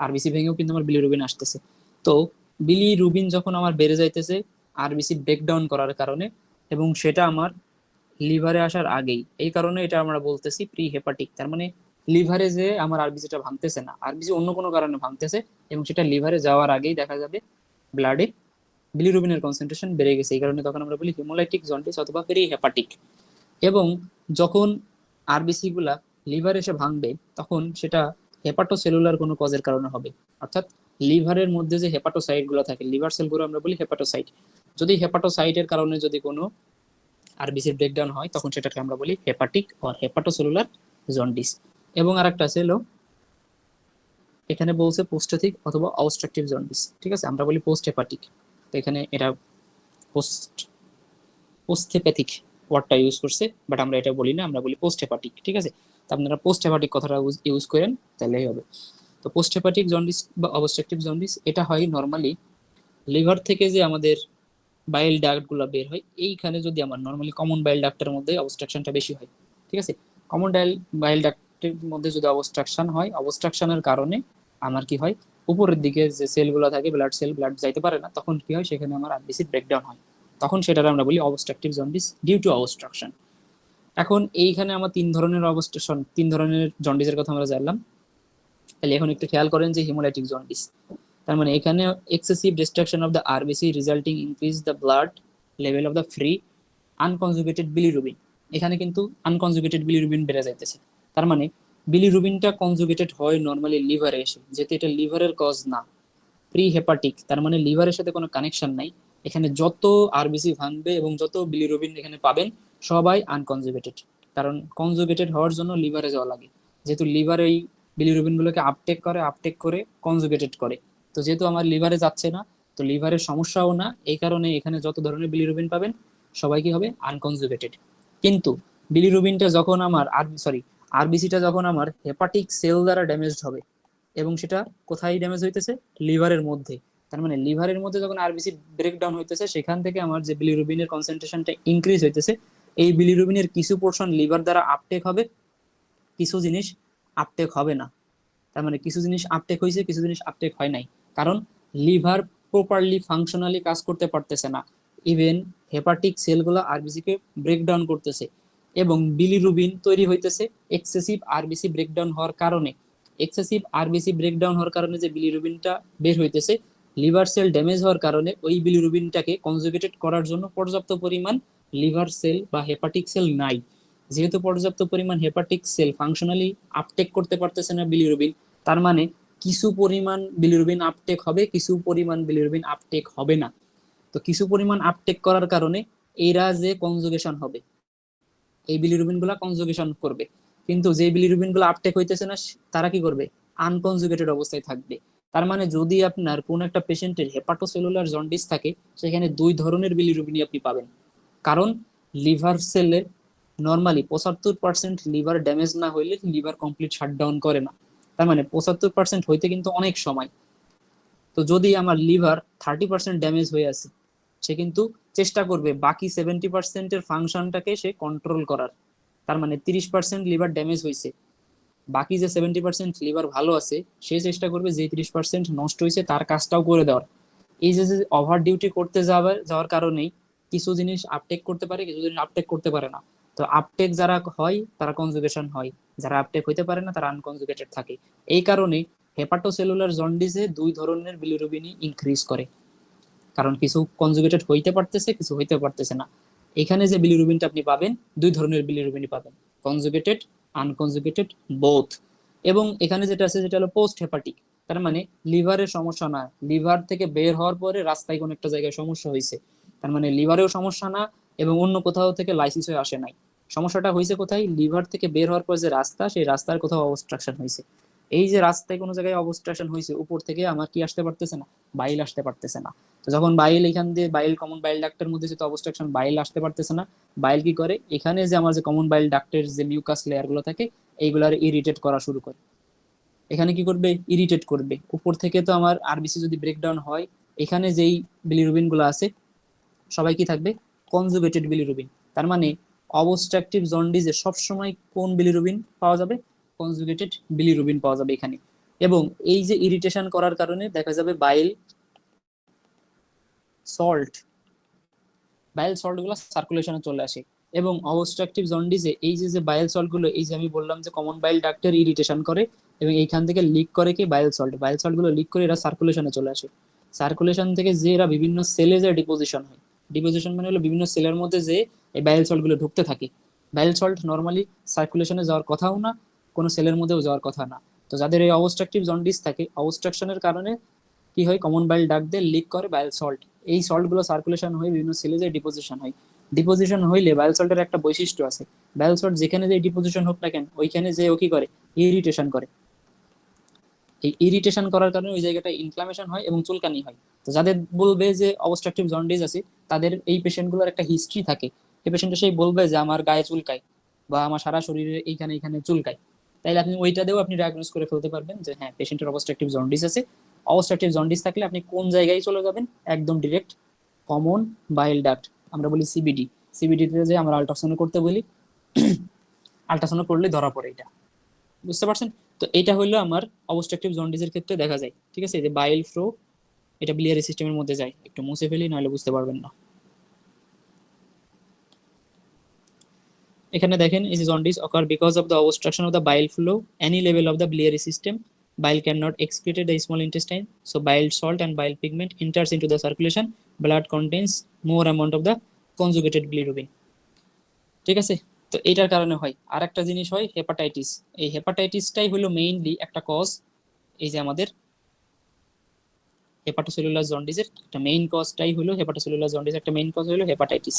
আরবিসি ভেঙেও কিন্তু আমার বিলিরুবিন আসতেছে। তো বিলিরুবিন যখন আমার বেড়ে যাইতেছে আরবিসি ব্রেকডাউন করার কারণে, এবং সেটা আমার লিভারে আসার আগেই, এই কারণে এটা আমরা বলতেছি প্রি হেপাটিক। তার মানে লিভারে যে আমার আরবিসিটা ভাঙতেছে না, আরবিসি অন্য কোনো কারণে ভাঙতেছে, এবং সেটা লিভারে যাওয়ার আগেই দেখা যাবে ব্লাডে বিলিরুবিনের কনসেন্ট্রেশন বেড়ে গেছে। এই কারণে তখন আমরা বলি হিমোলাইটিক জন্ডিস অথবা পেরি হেপাটিক। এবং যখন আরবিসি গুলা লিভার এসে ভাঙবে তখন সেটা হেপাটোসেলুলার কোনো কজের কারণে হবে, অর্থাৎ লিভারের মধ্যে যে হেপাটোসাইট গুলো থাকে, লিভার সেলগুলো আমরা বলি হেপাটোসাইট। যদি হেপাটোসাইটের কারণে যদি কোনো আরবিসির ব্রেকডাউন হয় তখন সেটাকে আমরা বলি হেপাটিক অর হেপাটোসেলুলার জন্ডিস। এবং আরেকটা আছে হলো এখানে বলছে পোস্টেথিক অথবা অবস্ট্রাকটিভ জন্ডিস। ঠিক আছে, আমরা বলি পোস্ট হেপাটিক, তো এখানে এটা পোস্থেপ্যাথিক ওয়ার্ডটা ইউজ করছে, বাট আমরা এটা বলি না, আমরা বলি পোস্ট হেপাটিক। ঠিক আছে, তো আপনারা পোস্ট হেপাটিক কথাটা ইউজ করেন তাহলেই হবে। তো পোস্ট হেপাটিক জন্ডিস বা অবস্ট্রাকটিভ জন্ডিস এটা হয় নর্মালি লিভার থেকে যে আমাদের বাইল ডাক্ট গুলো বের হয়, এইখানে যদি আমার নর্মালি কমন বাইল ডাক্টের মধ্যে অবস্ট্রাকশনটা বেশি হয়। ঠিক আছে, কমন বাইল ডাক্টের মধ্যে যদি অবস্ট্রাকশন হয়, অবস্ট্রাকশনের কারণে আমার কি হয়, উপরের দিকে যে সেলগুলো থাকে ব্লাড সেল, ব্লাড যাইতে পারে না, তখন কি হয় সেখানে আমার আরবিসি ব্রেকডাউন হয়, তখন সেটা আমরা বলি obstructive jaundice due to obstruction. এখন এইখানে আমার 3 ধরনের অবস্ট্রাকশন, 3 ধরনের জন্ডিসের কথা আমরা জানলাম। তাহলে এখন একটু খেয়াল করেন যে হিমোলাইটিক জন্ডিস, তার মানে এখানে excessive destruction of the RBC resulting increase the blood level of the free unconjugated bilirubin. এখানে কিন্তু আনকনজুগেটেড বিলিরুবিন বেড়ে যাইতেছে। তার মানে বিলিরুবিনটা কনজুগেটেড হয় নর্মালি লিভারে এসে, যেহেতু এটা লিভারের কজ না, প্রি হেপাটিক, তার মানে লিভারের সাথে কোনো কানেকশন নাই। এখানে যত আরবিসি ভাঙবে এবং যত বিলিরুবিন এখানে পাবেন সবাই আনকনজুগেটেড, কারণ কনজুগেটেড হওয়ার জন্য লিভারে যাওয়া লাগে, যেহেতু লিভার এই বিলিরুবিন গুলোকে আপটেক করে কনজুগেটেড করে। তো যেহেতু আমার লিভারে যাচ্ছে না, তো লিভারের সমস্যাও না, এই কারণে এখানে যত ধরনের বিলিরুবিন পাবেন সবাই কি হবে, আনকনজুগেটেড। কিন্তু বিলিরুবিনটা যখন আমার আরবিসিটা যখন আমার হেপাটিক সেল দ্বারা ড্যামেজড হবে, এবং সেটা কোথায় ড্যামেজ হইতেছে, লিভারের মধ্যে, তার মানে লিভারের মধ্যে যখন আরবিসি ব্রেকডাউন হইতেছে সেখান থেকে আমার যে বিলিরুবিনের কনসেন্ট্রেশনটা ইনক্রিজ হইতেছে, এই বিলিরুবিনের কিছু পোর্শন লিভার দ্বারা আপটেক হবে, কিছু জিনিস আপটেক হবে না। তার মানে কিছু জিনিস আপটেক হয়েছে, কিছু জিনিস আপটেক হয় নাই, কারণ লিভার প্রপারলি ফাংশনালি কাজ করতে পারতেছে না। ইভেন হেপাটিক সেলগুলো আরবিসি কে ব্রেকডাউন করতেছে, এবং বিলিরুবিন তৈরি হইতেছে এক্সেসিভ আরবিসি ব্রেকডাউন হওয়ার কারণে। এক্সেসিভ আরবিসি ব্রেকডাউন হওয়ার কারণে যে বিলিরুবিনটা বের হইতেছে, লিভার সেল ড্যামেজ হওয়ার কারণে ওই বিলিরুবিনটাকে কনজুগেটেড করার জন্য পর্যাপ্ত পরিমাণ লিভার সেল বা হেপাটিক সেল নাই। যেহেতু পর্যাপ্ত পরিমাণ হেপাটিক সেল ফাংশনালি আপটেক করতে পারতেছে না বিলিরুবিন, তার মানে কিছু পরিমাণ বিলিরুবিন আপটেক হবে, কিছু পরিমাণ বিলিরুবিন আপটেক হবে না। তো কিছু পরিমাণ আপটেক করার কারণে এরা যে কনজুগেশন হবে, এই বিলিরুবিন গুলা কনজুগেশন করবে, কিন্তু যে বিলিরুবিন গুলো আপটেক হইতেছে না তারা কি করবে, আনকনজুগেটেড অবস্থায় থাকবে। তার মানে যদি আপনার কোন একটা পেশেন্টের হেপাটোসেলুলার জন্ডিস থাকে, সেখানে দুই ধরনের বিলিরুবিনই আপনি পাবেন। কারণ লিভার সেলের নর্মালি 75% লিভার ড্যামেজ না হইলে লিভার কমপ্লিট শাটডাউন করে না। তার মানে 75% হইতে কিন্তু অনেক সময়। তো যদি আমার লিভার 30% ড্যামেজ হয়ে আছে, সে কিন্তু চেষ্টা করবে বাকি 70%-এর ফাংশনটাকে সে কন্ট্রোল করার। তার মানে 30% লিভার ড্যামেজ হয়েছে, বাকি যে 70% লিভার ভালো আছে, সে চেষ্টা করবে যে 30% নষ্ট হয়েছে তার কাজটাও করে দেওয়ার। এই যে ওভার ডিউটি করতে যাওয়ার কারণেই কিছু জিনিস আপটেক করতে পারে, কিছু জিনিস আপটেক করতে পারে না। তো আপটেক যারা হয় তারা কনজুগেশন হয়, যারা আপটেক হইতে পারে না তারা আনকনজুগেটেড থাকে। এই কারণে হেপাটোসেলুলার জন্ডিসে দুই ধরনের বিলিরুবিনই ইনক্রিজ করে, কারণ কিছু কনজুগেটেড হইতে পারতেছে, কিছু হইতে পারতেছে না। এখানে যে বিলিরুবিনটা আপনি পাবেন, দুই ধরনের বিলিরুবিনই পাবেন, কনজুগেটেড, আনকনজুগেটেড, বোথ। এবং এখানে যেটা আছে যেটা হলো পোস্ট হেপাটিক, তার মানে লিভারের সমস্যা না, লিভার থেকে বের হওয়ার পরে রাস্তায় কোনো একটা জায়গায় সমস্যা হয়েছে, তার মানে লিভারেও সমস্যা না এবং অন্য কোথাও থেকে লাইসিস হয়ে আসে নাই। সমস্যাটা হয়েছে কোথায়, লিভার থেকে বের হওয়ার পর যে রাস্তা, সেই রাস্তার কোথাও অবস্ট্রাকশন হয়েছে। এই যে রাস্তায় কোনো জায়গায় অবস্ট্রাকশন হয়েছে, উপর থেকে আমার কি আসতে পারতেছে না, বাইল আসতে পারতেছে না। তো যখন বাইল এখান দিয়ে বাইল কমন বাইল ডাক্টের মধ্যে যেহেতু অবস্ট্রাকশন, বাইল আসতে পারতেছে না, বাইল কি করে, এখানে যে আমার যে কমন বাইল ডাক্টের যে মিউকাস লেয়ার গুলো থাকে, এইগুলার ইরিটেট করা শুরু করে। এখানে কি করবে, ইরিটেট করবে। উপর থেকে তো আমার আরবিসি যদি ব্রেকডাউন হয়, এখানে যেই বিলিরুবিন গুলো আছে সবাই কি থাকবে, কনজুগেটেড বিলিরুবিন। তার মানে অবস্ট্রাকটিভ জন্ডিসে সবসময় কোন বিলিরুবিন পাওয়া যাবে, কনজুগেটেড বিলিরুবিন পাওয়া যাবে এখানে। এবং এই যে ইরিটেশন করার কারণে দেখা যাবে বাইল সল্ট, বাইল সল্ট গুলো সার্কুলেশনে চলে আসে। এবং অবস্ট্রাকটিভ জন্ডিসে এই যে বাইল সল্ট গুলো, এই যে আমি বললাম যে কমন বাইল ডাক্টের ইরিটেশন করে এবং এইখান থেকে লিক করে কি বাইল সল্ট, বাইল সল্ট গুলো লিক করে এরা সার্কুলেশনে চলে আসে। সার্কুলেশন থেকে যে এরা বিভিন্ন সেলে যে ডিপোজিশন হয়, ডিপোজিশন মানে হলো বিভিন্ন সেলের মধ্যে যে এই বাইল সল্ট গুলো ঢুকতে থাকে। বাইল সল্ট নর্মালি সার্কুলেশনে যাওয়ার কথাও না, কোনো সেলের মধ্যেও যাওয়ার কথা না। তো যাদের এই অবস্ট্রাকটিভ জন্ডিস থাকে, অবস্ট্রাকশনের কারণে কি হয়, কমন বাইল ডাক দিয়ে লিক করে বাইল সল্ট। এই সল্ট গুলো সার্কুলেশন হয়ে বিভিন্ন সেলে যে ডিপোজিশন হয়, ডিপোজিশন হইলে বাইল সল্টের একটা বৈশিষ্ট্য আছে, বাইল সল্ট যেখানে যে ডিপোজিশন হোক না কেন, ওইখানে যে ও কি করে, ইরিটেশন করে। এই ইরিটেশন করার কারণে ওই জায়গাটা ইনফ্লামেশন হয় এবং চুলকানি হয়। তো যাদের বলবে যে অবস্ট্রাকটিভ জন্ডিস আছে, তাদের এই পেশেন্টগুলোর একটা হিস্ট্রি থাকে। এই পেশেন্টটা সেই বলবে যে আমার গায়ে চুলকায় বা আমার সারা শরীরে এইখানে এইখানে চুলকায়, তাইলে আপনি ওইটা দিয়েও আপনি ডায়াগনোস করে ফেলতে পারবেন যে হ্যাঁ পেশেন্টের অবস্ট্রাকটিভ জন্ডিস আছে। অবস্ট্রাকটিভ জন্ডিস থাকলে আপনি কোন জায়গায় চলে যাবেন, একদম ডিরেক্ট কমন বাইল ডাক্ট, আমরা বলি সিবিডি, সিবিডিতে যে আমরা আল্ট্রাসাউন্ড করতে বলি, আল্ট্রাসাউন্ড করলে ধরা পড়ে এটা, বুঝতে পারছেন? তো এটা হইলো আমার অবস্ট্রাকটিভ জন্ডিসের ক্ষেত্রে দেখা যায়। ঠিক আছে, এই যে বাইল ফ্লো, এটা biliary সিস্টেমের মধ্যে যায়, একটু মুছে ফেলি নাহলে বুঝতে পারবেন না। এখানে দেখেন এই যে jaundice occur because of the obstruction of the bile flow any level of the biliary system, bile cannot excrete the small intestine, so bile salt and bile pigment enters into the circulation, blood contains more amount of the conjugated bilirubin। ঠিক আছে, তো এটার কারণে হয়। আর একটা জিনিস হয় hepatitis, এই হেপাটাইটিসটাই হলো মেইনলি একটা কজ। এই যে আমাদের হেপাটোসেলুলার জন্ডিসের একটা মেইন কজটাই হলো হেপাটোসেলুলার জন্ডিস, একটা মেইন কজ হলো হেপাটাইটিস।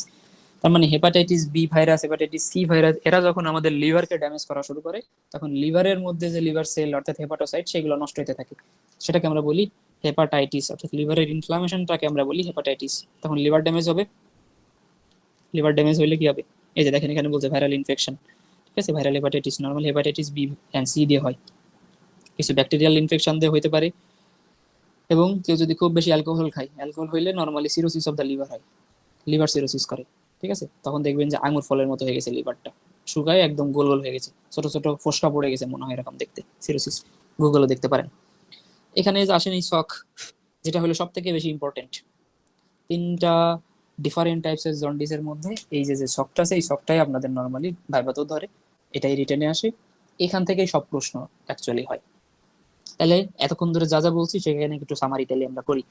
তার মানে hepatitis B virus, hepatitis C virus, এরা যখন আমাদের লিভারকে ড্যামেজ করা শুরু করে, তখন লিভারের মধ্যে যে লিভার সেল অর্থাৎ হেপাটোসাইট সেগুলো নষ্ট হতে থাকে, সেটাকে আমরা বলি হেপাটাইটিস, অর্থাৎ লিভারের ইনফ্লামেশনটাকে আমরা বলি হেপাটাইটিস। তখন লিভার ড্যামেজ হবে, লিভার ড্যামেজ হইলে কি হবে, এই যে দেখেন এখানে বলছে ভাইরাল ইনফেকশন। ঠিক আছে, viral hepatitis normal hepatitis B and C দিয়ে হয়, কিছু ব্যাকটেরিয়াল ইনফেকশন দিয়ে হইতে পারে। এবং কেউ যদি খুব বেশি অ্যালকোহল খায়, অ্যালকোহল হইলে normally cirrhosis of the liver হয়, লিভার সিরোসিস করে। ঠিক আছে, তখন দেখবেন যে আঙুর ফলের মতো হয়ে গেছে লিভারটা, শুকায় একদম গোল গোল হয়ে গেছে, ছোট ছোট ফোসকা পড়ে গেছে মনে হয় এরকম দেখতে, সিরোসিস, গুগলে দেখতে পারেন। এখানে যে আসেন এই শক, যেটা হলো সব থেকে বেশি ইম্পর্টেন্ট। তিনটা ডিফারেন্ট টাইপসের জন্ডিসের মধ্যে এই যে শকটা আছে, এই শকটাই আপনাদের নর্মালি ভাইবাতেও ধরে, এটাই রিটেনে আসে, এখান থেকেই সব প্রশ্ন অ্যাকচুয়ালি হয়। তাহলে এতক্ষণ ধরে যা যা বলছি সেখানে একটু সামারি তাহলে আমরা করি।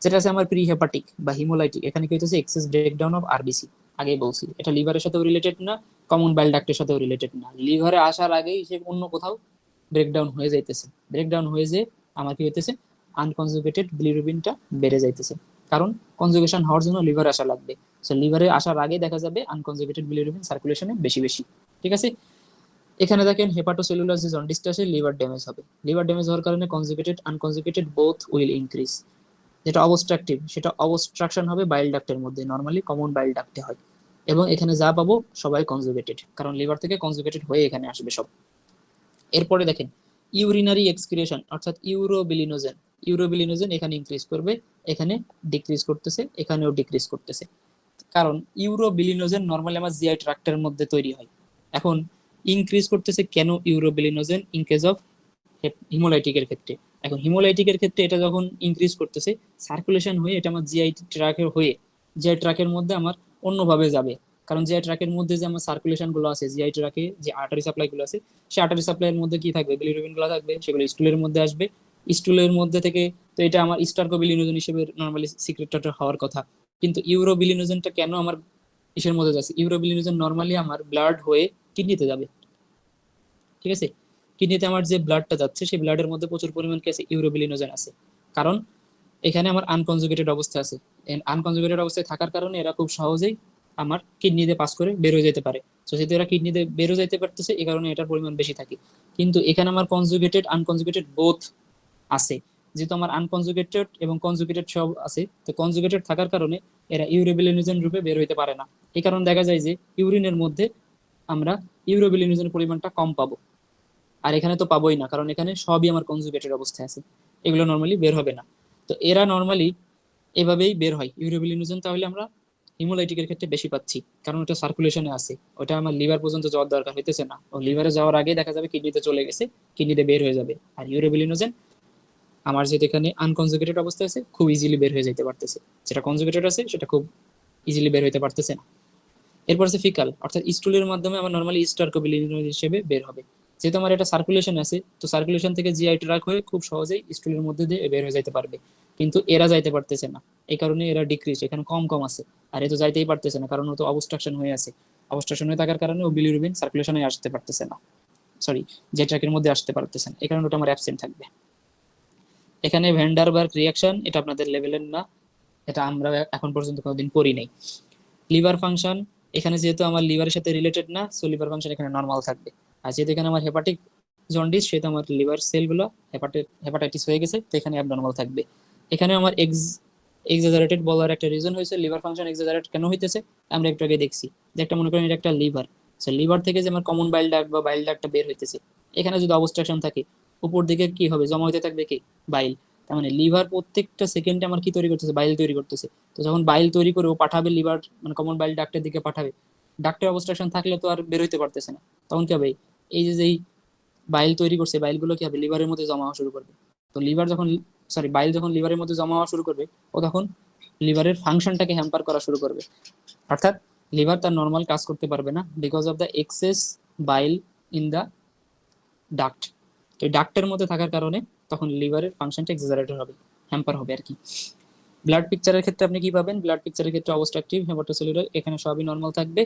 যেটা আছে আমার প্রি হেপাটিক বা হিমোলাইটিক, এখানে কি হইতেছে এক্সেস ব্রেকডাউন অফ আরবিসি। আগেই বলছি এটা লিভারের সাথেও রিলেটেড না, কমন বাইল ডাক্টের সাথেও রিলেটেড না, লিভারে আসার আগেই সে অন্য কোথাও ব্রেকডাউন হয়ে যাইতেছে। ব্রেকডাউন হয়ে যে আমার কি হইতেছে আনকনজুগেটেড বিলিরুবিনটা বেড়ে যাইতেছে, কারণ কনজুগেশন হওয়ার জন্য লিভার আসা লাগবে। সো লিভারে আসার আগে দেখা যাবে আনকনজুগেটেড বিলিরুবিন সার্কুলেশনে বেশি বেশি। ঠিক আছে, এখানে দেখেন হেপাটোসেলুলার যে জন্ডিসটা আসে লিভার ড্যামেজ হবে। লিভার ড্যামেজ হওয়ার কারণে conjugated unconjugated both will increase. যেটা অবস্ট্রাকটিভ সেটা অবস্ট্রাকশন হবে বাইল ডাক্টের মধ্যে, নর্মালি কমন বাইল ডাক্টে হয়। এবং এখানে যা পাবো সবাই কনজুগেটেড, কারণ লিভার থেকে কনজুগেটেড হয়ে এখানে আসবে সব। এরপরে দেখেন ইউরিনারি এক্সক্রিয়েশন অর্থাৎ ইউরোবিলিনোজেন। ইউরোবিলিনোজেন এখানে ইনক্রিজ করবে, এখানে ডিক্রিজ করতেছে, এখানেও ডিক্রিজ করতেছে। কারণ ইউরোবিলিনোজেন নর্মালি আমার জিআই ট্রাক্টের মধ্যে তৈরি হয়। এখন ইনক্রিজ করতেছে কেন ইউরোবিলিনোজেন ইন কেস অফ হিমোলাইটিকের ক্ষেত্রে? এখন হিমোলাইটিকের ক্ষেত্রে এটা যখন ইনক্রিজ করতেছে সার্কুলেশন হয়ে এটা আমার জিআই ট্র্যাকের হয়ে জিআই ট্র্যাকের মধ্যে আমার অন্যভাবে যাবে। কারণ জিআই ট্র্যাকের মধ্যে যে আমার সার্কুলেশন গুলো আছে, জিআই ট্র্যাকে যে আর্টারি সাপ্লাই গুলো আছে, সেই আর্টারি সাপ্লাইয়ের মধ্যে কি থাকবে, বিলিরুবিন গুলো থাকবে, সেগুলো স্টুলের মধ্যে আসবে। স্টুলের মধ্যে থেকে তো এটা আমার স্টার্কোবিলিনোজেন হিসেবে নর্মালি সিক্রেটেড হওয়ার কথা, কিন্তু ইউরোবিলিনোজেনটা কেন আমার ইসের মধ্যে যাচ্ছে? ইউরোবিলিনোজেন নর্মালি আমার ব্লাড হয়ে কিডনিতে যাবে। ঠিক আছে, কিডনিতে আমার যে ব্লাডটা যাচ্ছে সেই ব্লাডের মধ্যে প্রচুর পরিমাণ কি আছে, ইউরোবিলিনোজেন আছে। কারণ এখানে আমার আনকনজুগেটেড অবস্থা আছে। আনকনজুগেটেড অবস্থায় থাকার কারণে এরা খুব সহজেই আমার কিডনিতে পাস করে বের হয়ে যেতে পারে। তো যেহেতু এরা কিডনিতে বের হয়ে যেতে পারতেছে এই কারণে এটার পরিমাণ বেশি থাকে। কিন্তু এখানে আমার কনজুগেটেড আনকনজুগেটেড বোথ আছে। যেহেতু আমার আনকনজুগেটেড এবং কনজুগেটেড সব আছে, তো কনজুগেটেড থাকার কারণে এরা ইউরোবিলিনোজেন রূপে বের হইতে পারে না। এই কারণে দেখা যায় যে ইউরিনের মধ্যে আমরা ইউরোবিলিনোজেন পরিমাণটা কম পাবো। আর এখানে তো পাবোই না, কারণ এখানে সবই আমার কনজুগেটেড অবস্থায় আছে, এগুলো নর্মালি বের হবে না। তো এরা নর্মালি এভাবেই বের হয় ইউরোবিলিনোজেন। তাহলে আমরা হিমোলাইটিকের ক্ষেত্রে বেশি পাচ্ছি, কারণ ওটা সার্কুলেশনে আছে, ওটা আমার লিভার পর্যন্ত যাওয়ার দরকার হইতেছে না, ও লিভারে যাওয়ার আগে দেখা যাবে কিডনিতে চলে গেছে, কিডনিতে বের হয়ে যাবে। আর ইউরোবিলিনোজেন আমার যেটা এখানে আনকনজুগেটেড অবস্থায় আছে খুব ইজিলি বের হয়ে যেতে পারতেছে, যেটা কনজুগেটেড আছে সেটা খুব ইজিলি বের হইতে পারতেছে না। এরপর আছে ফিকাল অর্থাৎ স্টুলের মাধ্যমে আমার নর্মালি স্টার্কোবিলিনোজেন হিসেবে বের হবে। যেহেতু আমার এটা সার্কুলেশন আছে, তো সার্কুলেশন থেকে জিআই ট্র্যাক হয়ে খুব সহজেই স্টুলের মধ্যে দিয়ে বের হয়ে যাইতে পারবে। কিন্তু এরা যাইতে পারতেছে না, এই কারণে এরা ডিক্রিজ, এখানে কম কম আছে। আর এ তো যাইতেই পারতেছে না, কারণ ও তো অবস্ট্রাকশন হয়ে আছে। অবস্ট্রাকশন হয়ে থাকার কারণে ও বিলিরুবিন সার্কুলেশনে আসতে পারতেছে না, সরি যে ট্র্যাকের মধ্যে আসতে পারতেছে না, এই কারণে ওটা আমার অ্যাবসেন্ট থাকবে। এখানে ভ্যান্ডারবার্গ রিয়াকশন এটা আপনাদের লেভেলের না, এটা আমরা এখন পর্যন্ত কোনোদিন পড়ি নাই। লিভার ফাংশন এখানে যেহেতু আমার লিভারের সাথে রিলেটেড না, সো লিভার ফাংশন এখানে নর্মাল থাকবে। আর যেহেতু এখানে আমার হেপাটিক জন্ডিস, সেহেতু আমার লিভার সেলগুলো হেপাটাইটিস হয়ে গেছে, তো এখানে অ্যাবনর্মাল থাকবে। এখানে আমার এক্সাজারেটেড বলার একটা রিজন হয়েছে, লিভার ফাংশন এক্সাজারেট কেন হইতেছে আমরা একটু আগে দেখছি। যে একটা মনে করেন এটা একটা লিভার, সো লিভার থেকে যে আমার কমন বাইল ডাক্ট বা বাইল ডাক্টটা বের হইতেছে, এখানে যদি অবস্ট্রাকশন থাকে উপর দিকে কি হবে, জমা হইতে থাকবে কি বাইল। তার মানে লিভার প্রত্যেকটা সেকেন্ডে আমার কি তৈরি করতেছে, বাইল তৈরি করতেছে। তো যখন বাইল তৈরি করে ও পাঠাবে লিভার মানে কমন বাইল ডাক্টের দিকে পাঠাবে, ডাক্টের অবস্ট্রাকশন থাকলে তো আর বের হইতে পারতেছে না, তখন কি হবে, এই যে যেই বাইল তৈরি করছে বাইলগুলো কি হবে লিভারের মধ্যে জমা হওয়া শুরু করবে। তো লিভার যখন বাইল যখন লিভারের মধ্যে জমা হওয়া শুরু করবে, ও তখন লিভারের ফাংশনটাকে হ্যাম্পার করা শুরু করবে। অর্থাৎ লিভার তার নর্মাল কাজ করতে পারবে না because of the excess bile in the duct. তো এই ডাক্টের মধ্যে থাকার কারণে তখন লিভারের ফাংশনটা এক্সাজারেটেড হবে, হ্যাম্পার হবে আর কি। ব্লাড পিকচারের ক্ষেত্রে আপনি কি পাবেন, ব্লাড পিকচারের ক্ষেত্রে অবস্ট্রাকটিভ হেপাটোসেলুলার, এখানে সবই নর্মাল থাকবে।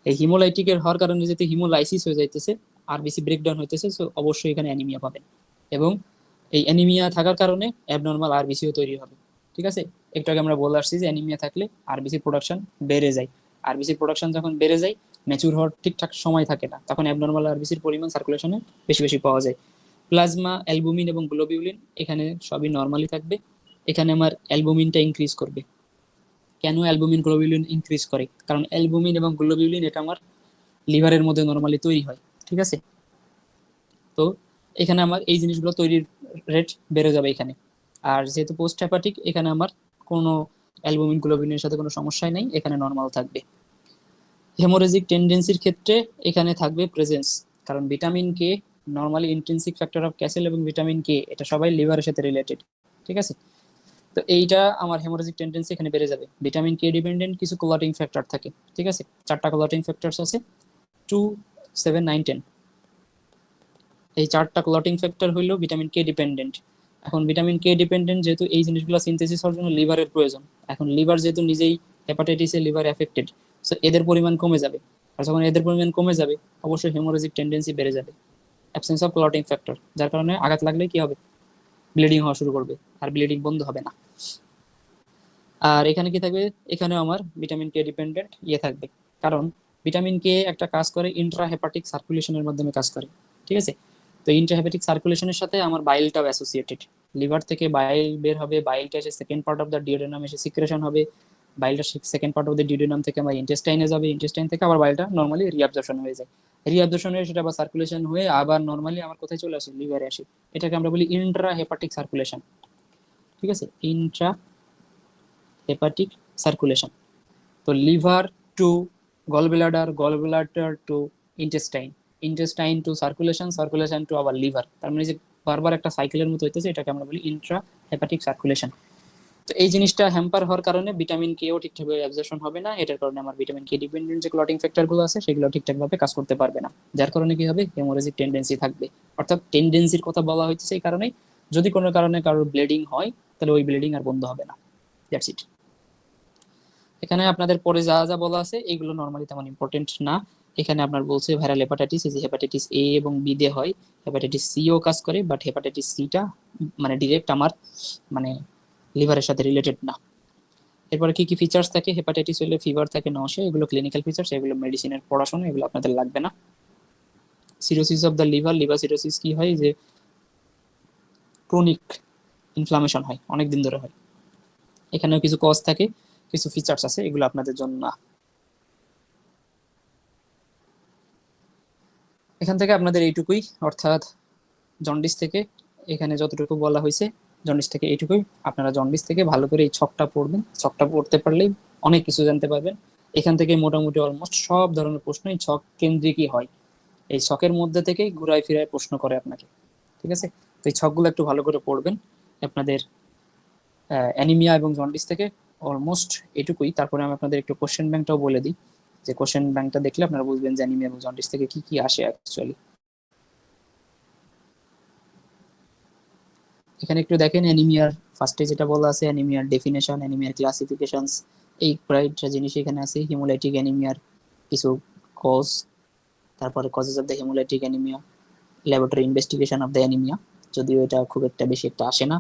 এই হিমোলাইটিকের হওয়ার কারণে যেহেতু হিমোলাইসিস হয়ে যাইতেছে, আরবিসি ব্রেকডাউন হইতেছে, সো অবশ্যই এখানে অ্যানিমিয়া পাবেন। এবং এই অ্যানিমিয়া থাকার কারণে অ্যাবনর্মাল আরবিসিও তৈরি হবে। ঠিক আছে, একটু আগে আমরা বলে আসছি যে অ্যানিমিয়া থাকলে আরবিসি প্রোডাকশন বেড়ে যায়। আরবিসি প্রোডাকশন যখন বেড়ে যায়, ম্যাচুর হওয়ার ঠিকঠাক সময় থাকে না, তখন অ্যাবনর্মাল আরবিসির পরিমাণ সার্কুলেশনে বেশি বেশি পাওয়া যায়। প্লাজমা, অ্যালবুমিন এবং গ্লোবিউলিন এখানে সবই নর্মালি থাকবে। এখানে আমার অ্যালবুমিনটা ইনক্রিজ করবে। কেন অ্যালবুমিন গ্লোবিউলিন ইনক্রিজ করে? কারণ অ্যালবুমিন এবং গ্লোবিউলিন এটা আমার লিভারের মধ্যে নর্মালি তৈরি হয়। ঠিক আছে, তো এখানে আমার এই জিনিসগুলো তৈরির রেট বেড়ে যাবে এখানে। আর যেহেতু পোস্ট হ্যাপাটিক, এখানে আমার কোনো অ্যালবুমিন গ্লোবিউলিনের সাথে কোনো সমস্যাই নাই, এখানে নর্মাল থাকবে। হেমোরেজিক টেন্ডেন্সির ক্ষেত্রে এখানে থাকবে প্রেজেন্স, কারণ vitamin K normally intrinsic factor of castle এবং ভিটামিন কে এটা সবাই লিভারের সাথে রিলেটেড। ঠিক আছে, তো এইটা আমার হেমোরেজিক টেন্ডেন্সি এখানে বেড়ে যাবে। ভিটামিন কে ডিপেন্ডেন্ট কিছু ক্লটিং ফ্যাক্টর থাকে। ঠিক আছে, 4টা ক্লটিং ফ্যাক্টরস আছে, 2, 7, 9, 10। এই 4টা ক্লটিং ফ্যাক্টর হইলো ভিটামিন কে ডিপেন্ডেন্ট। এখন ভিটামিন কে ডিপেন্ডেন্ট যেহেতু এই জিনিসগুলো সিনথেসিস হওয়ার জন্য লিভারের প্রয়োজন। এখন লিভার যেহেতু নিজেই হেপাটাইটিসে লিভার এফেক্টেড, সো এদের পরিমাণ কমে যাবে। আর যখন এদের পরিমাণ কমে যাবে অবশ্যই হেমোরেজিক টেন্ডেন্সি বেড়ে যাবে, অ্যাবসেন্স অফ ক্লটিং ফ্যাক্টর, যার কারণে আঘাত লাগলে কি হবে, ব্লিডিং হওয়া শুরু করবে, আর ব্লিডিং বন্ধ হবে না। আর এখানে কি থাকবে, এখানেও আমার ভিটামিন কে ডিপেন্ডেন্ট থাকবে, কারণ ভিটামিন কে একটা কাজ করে ইন্ট্রা হেপাটিক সার্কুলেশনের মাধ্যমে কাজ করে, ঠিক আছে। তো ইন্ট্রা হেপাটিক সার্কুলেশনের সাথে আমার বাইলটাও অ্যাসোসিয়েটেড। লিভার থেকে বাইল বের হবে, বাইলটা এসে second part of the duodenum এসে সিক্রেশন হবে, বাইলটা second part of the duodenum থেকে আমার ইন্টেস্টাইনে যাবে, ইন্টেস্টাইন থেকে আবার বাইলটা নর্মালি রিঅ্যাবজর্পশন হয়ে যায়, রিঅ্যাবজর্পশন হয়ে সেটা আবার সার্কুলেশন হয়ে আবার নর্মালি আমার কোথায় চলে আসে, লিভারে আসে। এটাকে আমরা বলি ইন্ট্রা হেপাটিক সার্কুলেশন, ঠিক আছে, ইন্ট্রা হেপাটিক সার্কুলেশন। তো liver to gall bladder to intestine, intestine to circulation, circulation to আবার লিভার, তার মানে যে বারবার একটা সাইকেলের মতো হইতেছে, এটাকে আমরা বলি ইন্ট্রা হেপাটিক সার্কুলেশন। তো এই জিনিসটা হ্যাম্পার হওয়ার কারণে ভিটামিন কেও ঠিকঠাকভাবে অ্যাবজর্পশন হবে না, এটার কারণে আমার ভিটামিন কে ডিপেন্ডেন্ট যে ক্লটিং ফ্যাক্টরগুলো আছে সেগুলো ঠিকঠাকভাবে কাজ করতে পারবে না, যার কারণে কি হবে, হেমোরেজিক টেন্ডেন্সি থাকবে। অর্থাৎ টেন্ডেন্সির কথা বলা হচ্ছে এই কারণেই, যদি কোনো কারণে কারোর ব্লিডিং হয় তাহলে ওই ব্লিডিং আর বন্ধ হবে না, দ্যাটস ইট। এখানে আপনাদের পরে যা যা বলা আছে এগুলো নর্মালি তেমন ইম্পর্টেন্ট না। এখানে আপনার বলছে ভাইরাল হেপাটাইটিস, এই যে হেপাটাইটিস এ এবং বি দিয়ে হয়, হেপাটাইটিস সিও কাজ করে, বাট হেপাটাইটিস সিটা মানে ডিরেক্ট আমার মানে লিভারের সাথে রিলেটেড না। এরপরে কি কি ফিচার্স থাকে, হেপাটাইটিস হলে ফিভার থাকে, নশে, এগুলো ক্লিনিক্যাল ফিচার্স, এগুলো মেডিসিনের পড়াশোনা, এগুলো আপনাদের লাগবে না। Cirrhosis of the liver, liver cirrhosis কি হয়, যে ক্রনিক ইনফ্লামেশন হয়, অনেক দিন ধরে হয়। এখানেও কিছু কজ থাকে, কিছু ফিচার্স আছে, এগুলো আপনাদের জন্য না। এখান থেকে আপনাদের এইটুকুই, অর্থাৎ জন্ডিস থেকে এখানে যতটুকু বলা হয়েছে জন্ডিস থেকে এইটুকুই। আপনারা জন্ডিস থেকে ভালো করে এই ছকটা পড়বেন, ছকটা পড়তে পারলেই অনেক কিছু জানতে পারবেন। এখান থেকে মোটামুটি অলমোস্ট সব ধরনের প্রশ্নই ছক কেন্দ্রিকই হয়, এই ছকের মধ্যে থেকে ঘুরায় ফিরায় প্রশ্ন করে আপনাকে, ঠিক আছে। তো এই ছকগুলো একটু ভালো করে পড়বেন। আপনাদের অ্যানিমিয়া এবং জন্ডিস থেকে অলমোস্ট এটুকুই। তারপরে আমি আপনাদের একটু কোশ্চেন ব্যাংকটাও বলে দিই, যে কোশ্চেন ব্যাংকটা দেখলে আপনারা বুঝবেন যে অ্যানিমিয়া এবং জন্ডিস থেকে কি কি আসে অ্যাকচুয়ালি। এখানে একটু দেখেন অ্যানিমিয়ার ফার্স্টে যেটা বলা আছে, অ্যানিমিয়ার ডেফিনেশন, অ্যানিমিয়ার ক্লাসিফিকেশনস, এই কয়েকটা জিনিস এখানে আছে। হিমোলাইটিক অ্যানিমিয়ার কিছু কজ, তারপরে causes of the haemolytic anaemia, laboratory investigation of the anaemia, যদিও এটা খুব একটা বেশি একটা আসে না।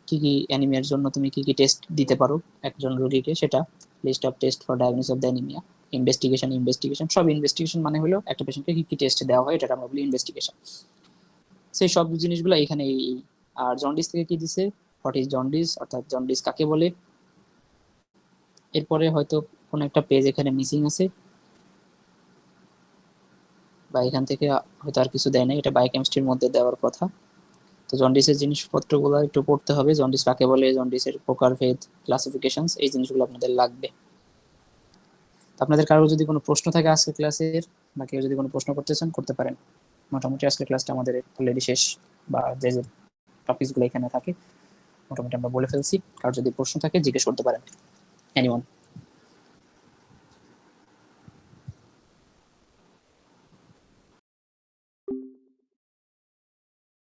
কি কি অ্যানিমিয়ার জন্য তুমি কি কি টেস্ট দিতে পারো একজন রোগীকে, সেটা list of test for diagnosis of the anaemia, investigation সব ইনভেস্টিগেশন মানে হলো একটা পেশেন্টকে কি কি টেস্ট দেওয়া হয়, এটা আমরা বলি ইনভেস্টিগেশন। সেই সব জিনিসগুলো এখানে আর জন্ডিস থেকে কি দিছে, হোয়াট ইজ জন্ডিস, অর্থাৎ জন্ডিস কাকে বলে। এরপরে হয়তো কোনো একটা পেজ এখানে মিসিং আছে, বা এখান থেকে হয়তো আর কিছু দেয় নাই, এটা বায়োকেমিস্ট্রির মধ্যে দেওয়ার কথা। তো জন্ডিসের জিনিসপত্রগুলো একটু পড়তে হবে, জন্ডিস কাকে বলে, জন্ডিসের প্রকারভেদ, ক্লাসিফিকেশনস, এই জিনিসগুলো আপনাদের লাগবে। আপনাদের কারো যদি কোনো প্রশ্ন থাকে আজকে ক্লাসের, বা কেউ যদি কোনো প্রশ্ন করতে চান করতে পারেন। মোটামুটি আজকে ক্লাসটা আমাদের অলরেডি শেষ, বা যে যে টপিকসগুলো এখানে থাকে মোটামুটি আমরা বলে ফেলছি। কারো যদি প্রশ্ন থাকে জিজ্ঞেস করতে পারেন, এনিওয়ান।